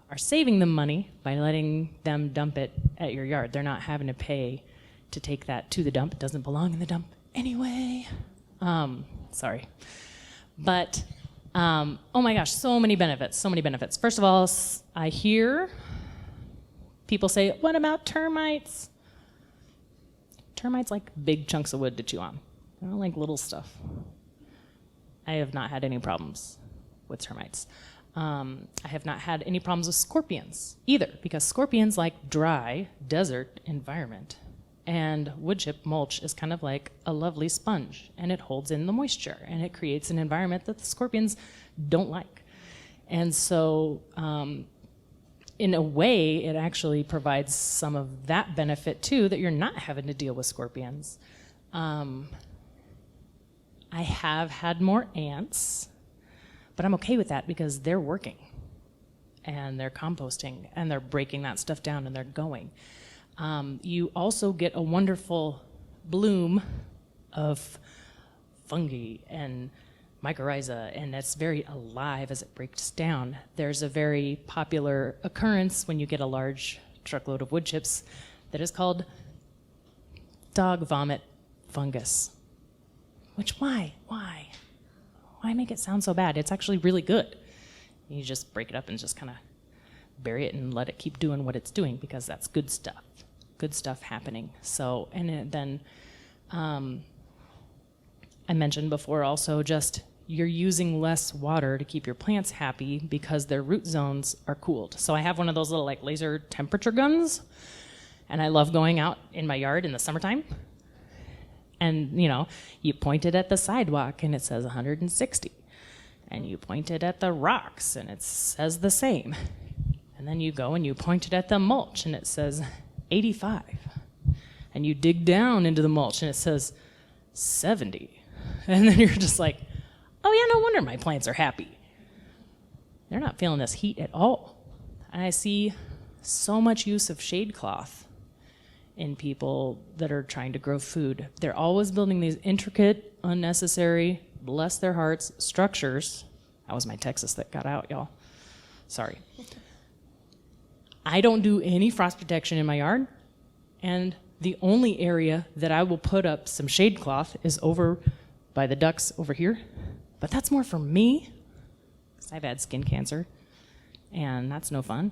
[SPEAKER 1] are saving them money by letting them dump it at your yard. They're not having to pay to take that to the dump. It doesn't belong in the dump anyway. Sorry. But oh my gosh, so many benefits, so many benefits. First of all, I hear people say, what about termites? Termites like big chunks of wood to chew on. I don't like little stuff. I have not had any problems with termites. I have not had any problems with scorpions either, because scorpions like dry desert environment. And wood chip mulch is kind of like a lovely sponge, and it holds in the moisture, and it creates an environment that the scorpions don't like. And so, in a way, it actually provides some of that benefit too, that you're not having to deal with scorpions. I have had more ants, but I'm okay with that because they're working, and they're composting, and they're breaking that stuff down, and they're going. You also get a wonderful bloom of fungi and mycorrhiza, and it's very alive as it breaks down. There's a very popular occurrence when you get a large truckload of wood chips that is called dog vomit fungus. Which, why? Why make it sound so bad? It's actually really good. You just break it up and just kind of bury it and let it keep doing what it's doing, because that's good stuff. Good stuff happening. So, and then I mentioned before also just you're using less water to keep your plants happy because their root zones are cooled. So I have one of those little like laser temperature guns, and I love going out in my yard in the summertime. And you know, you point it at the sidewalk and it says 160, and you point it at the rocks and it says the same. And then you go and you point it at the mulch and it says 85. And you dig down into the mulch and it says 70. And then you're just like, oh yeah, no wonder my plants are happy. They're not feeling this heat at all. And I see so much use of shade cloth in people that are trying to grow food. They're always building these intricate, unnecessary, bless their hearts, structures. That was my Texas that got out, y'all. Sorry. I don't do any frost protection in my yard, and the only area that I will put up some shade cloth is over by the ducks over here. But that's more for me, because I've had skin cancer, and that's no fun.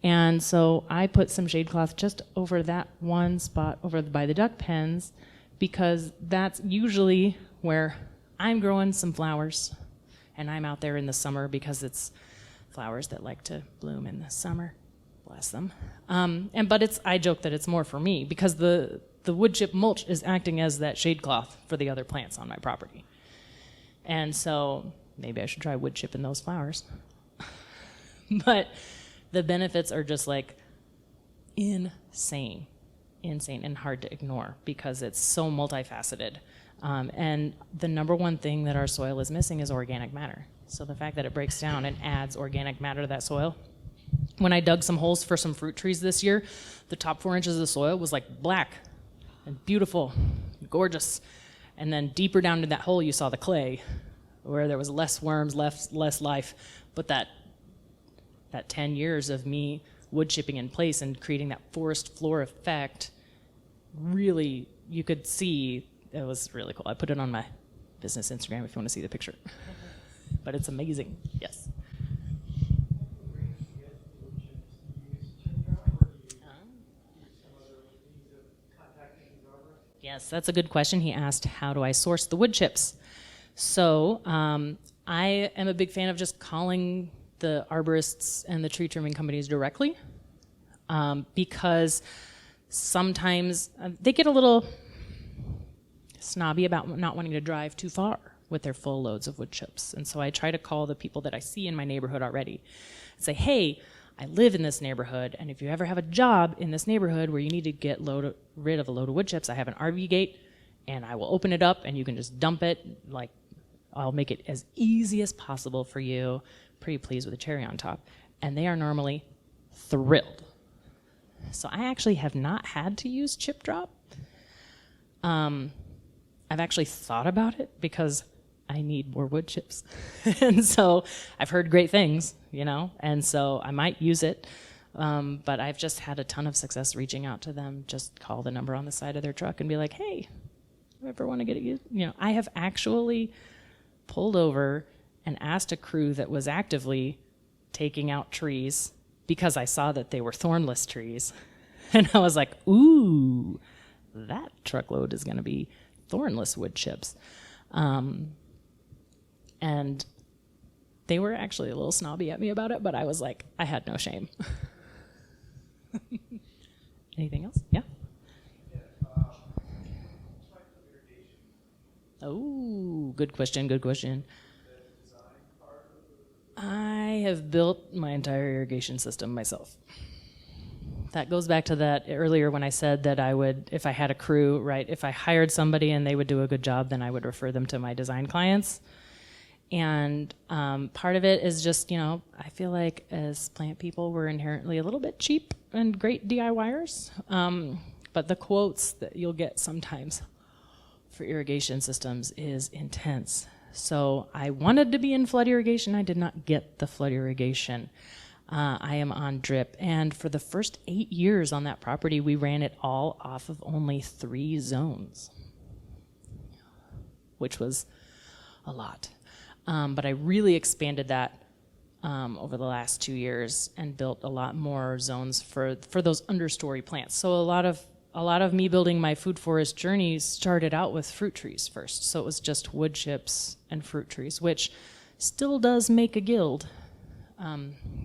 [SPEAKER 1] And so I put some shade cloth just over that one spot over by the duck pens, because that's usually where I'm growing some flowers, and I'm out there in the summer because it's flowers that like to bloom in the summer. Bless them. But I joke that it's more for me because the the wood chip mulch is acting as that shade cloth for the other plants on my property. And so maybe I should try wood chip in those flowers. But the benefits are just like insane and hard to ignore because it's so multifaceted. And the number one thing that our soil is missing is organic matter. So the fact that it breaks down and adds organic matter to that soil. When I dug some holes for some fruit trees this year, the top 4 inches of the soil was like black and beautiful, gorgeous. And then deeper down in that hole, you saw the clay, where there was less worms, less life. But that 10 years of me wood chipping in place and creating that forest floor effect, really, you could see, it was really cool. I put it on my business Instagram if you want to see the picture. But it's amazing, yes. Yes, that's a good question. He asked, how do I source the wood chips? So I am a big fan of just calling the arborists and the tree trimming companies directly because sometimes they get a little snobby about not wanting to drive too far with their full loads of wood chips. And so I try to call the people that I see in my neighborhood already and say, hey, I live in this neighborhood, and if you ever have a job in this neighborhood where you need to get rid of a load of wood chips, I have an RV gate, and I will open it up, and you can just dump it. Like, I'll make it as easy as possible for you. Pretty pleased with a cherry on top. And they are normally thrilled. So I actually have not had to use chip drop. I've actually thought about it because I need more wood chips. And so I've heard great things, and so I might use it. But I've just had a ton of success reaching out to them. Just call the number on the side of their truck and be like, hey, you ever want to get it used? I have actually pulled over and asked a crew that was actively taking out trees because I saw that they were thornless trees. And I was like, ooh, that truckload is going to be thornless wood chips. And they were actually a little snobby at me about it, but I was like, I had no shame. Anything else? Yeah? Oh, good question. I have built my entire irrigation system myself. That goes back to that earlier when I said that I would, if I had a crew, right, if I hired somebody and they would do a good job, then I would refer them to my design clients. And part of it is just, I feel like as plant people, we're inherently a little bit cheap and great DIYers. But the quotes that you'll get sometimes for irrigation systems is intense. So I wanted to be in flood irrigation. I did not get the flood irrigation. I am on drip. And for the first 8 years on that property, we ran it all off of only 3 zones, which was a lot. But I really expanded that over the last 2 years and built a lot more zones for those understory plants. So a lot of me building my food forest journey started out with fruit trees first. So it was just wood chips and fruit trees, which still does make a guild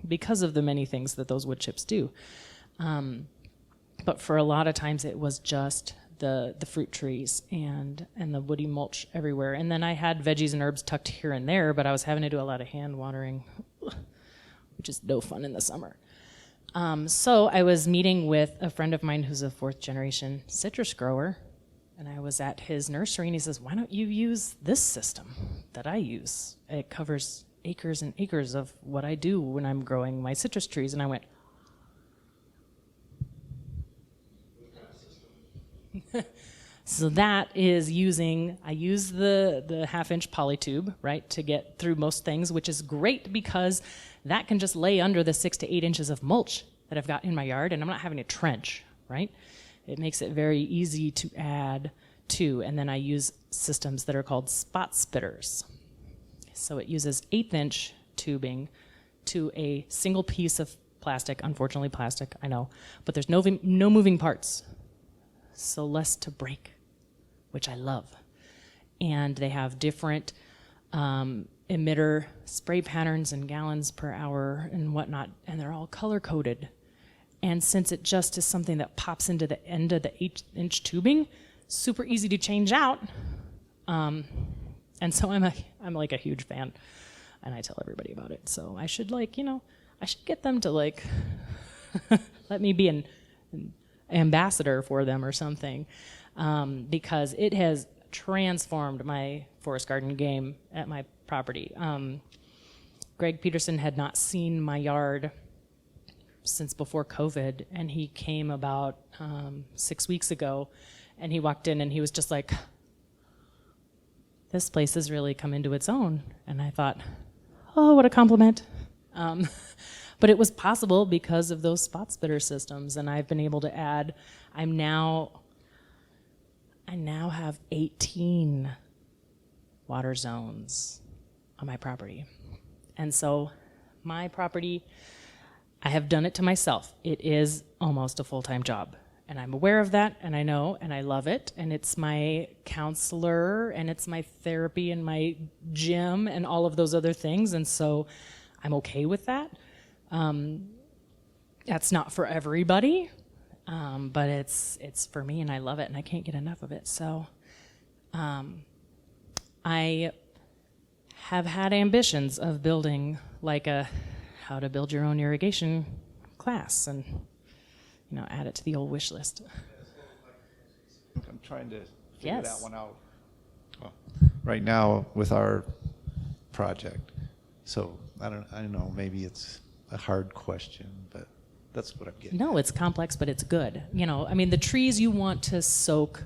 [SPEAKER 1] because of the many things that those wood chips do. But for a lot of times it was just the fruit trees and the woody mulch everywhere. And then I had veggies and herbs tucked here and there, but I was having to do a lot of hand watering, which is no fun in the summer. So I was meeting with a friend of mine who's a 4th generation citrus grower, and I was at his nursery, and he says, why don't you use this system that I use? It covers acres and acres of what I do when I'm growing my citrus trees. And I went, so that is I use the 1/2-inch polytube, right, to get through most things, which is great because that can just lay under the 6 to 8 inches of mulch that I've got in my yard, and I'm not having to trench, right? It makes it very easy to add to, and then I use systems that are called spot spitters. So it uses 1/8-inch tubing to a single piece of plastic, unfortunately plastic, I know, but there's no moving parts. So less to break, which I love. And they have different emitter spray patterns and gallons per hour and whatnot, and they're all color-coded. And since it just is something that pops into the end of the 8-inch tubing, super easy to change out. And so I'm like a huge fan, and I tell everybody about it. So I should I should get them to like let me be an ambassador for them or something, because it has transformed my forest garden game at my property. Greg Peterson had not seen my yard since before COVID, and he came about 6 weeks ago, and he walked in and he was just like, this place has really come into its own. And I thought, oh, what a compliment. But it was possible because of those spot spitter systems, and I've been able to add, I now have 18 water zones on my property. And so my property, I have done it to myself. It is almost a full-time job. And I'm aware of that, and I know, and I love it, and it's my counselor, and it's my therapy, and my gym, and all of those other things, and so I'm okay with that. That's not for everybody, but it's for me, and I love it, and I can't get enough of it. So I have had ambitions of building like a how to build your own irrigation class, and add it to the old wish list.
[SPEAKER 3] I'm trying to figure
[SPEAKER 1] Yes.
[SPEAKER 3] that one out. Well, right now with our project, so I don't know, maybe it's a hard question, but that's what I'm getting.
[SPEAKER 1] No, it's complex, but it's good. The trees you want to soak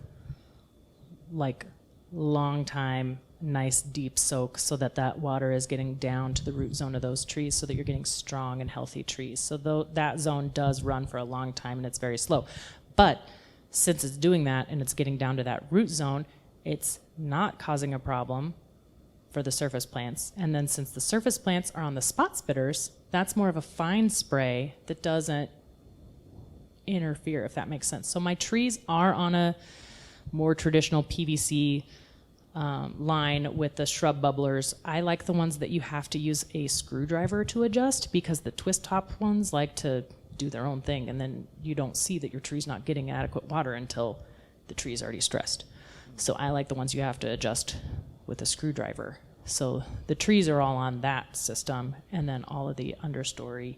[SPEAKER 1] like long time, nice deep soak, so that water is getting down to the root zone of those trees, so that you're getting strong and healthy trees. So that zone does run for a long time, and it's very slow. But since it's doing that and it's getting down to that root zone, it's not causing a problem for the surface plants. And then since the surface plants are on the spot spitters, that's more of a fine spray that doesn't interfere, if that makes sense. So my trees are on a more traditional PVC line with the shrub bubblers. I like the ones that you have to use a screwdriver to adjust, because the twist top ones like to do their own thing, and then you don't see that your tree's not getting adequate water until the tree's already stressed. So I like the ones you have to adjust with a screwdriver. So the trees are all on that system, and then all of the understory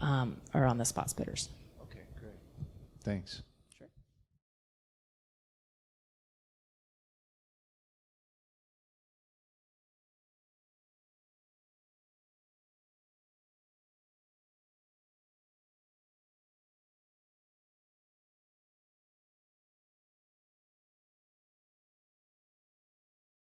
[SPEAKER 1] are on the spot spitters.
[SPEAKER 3] Okay, great. Thanks.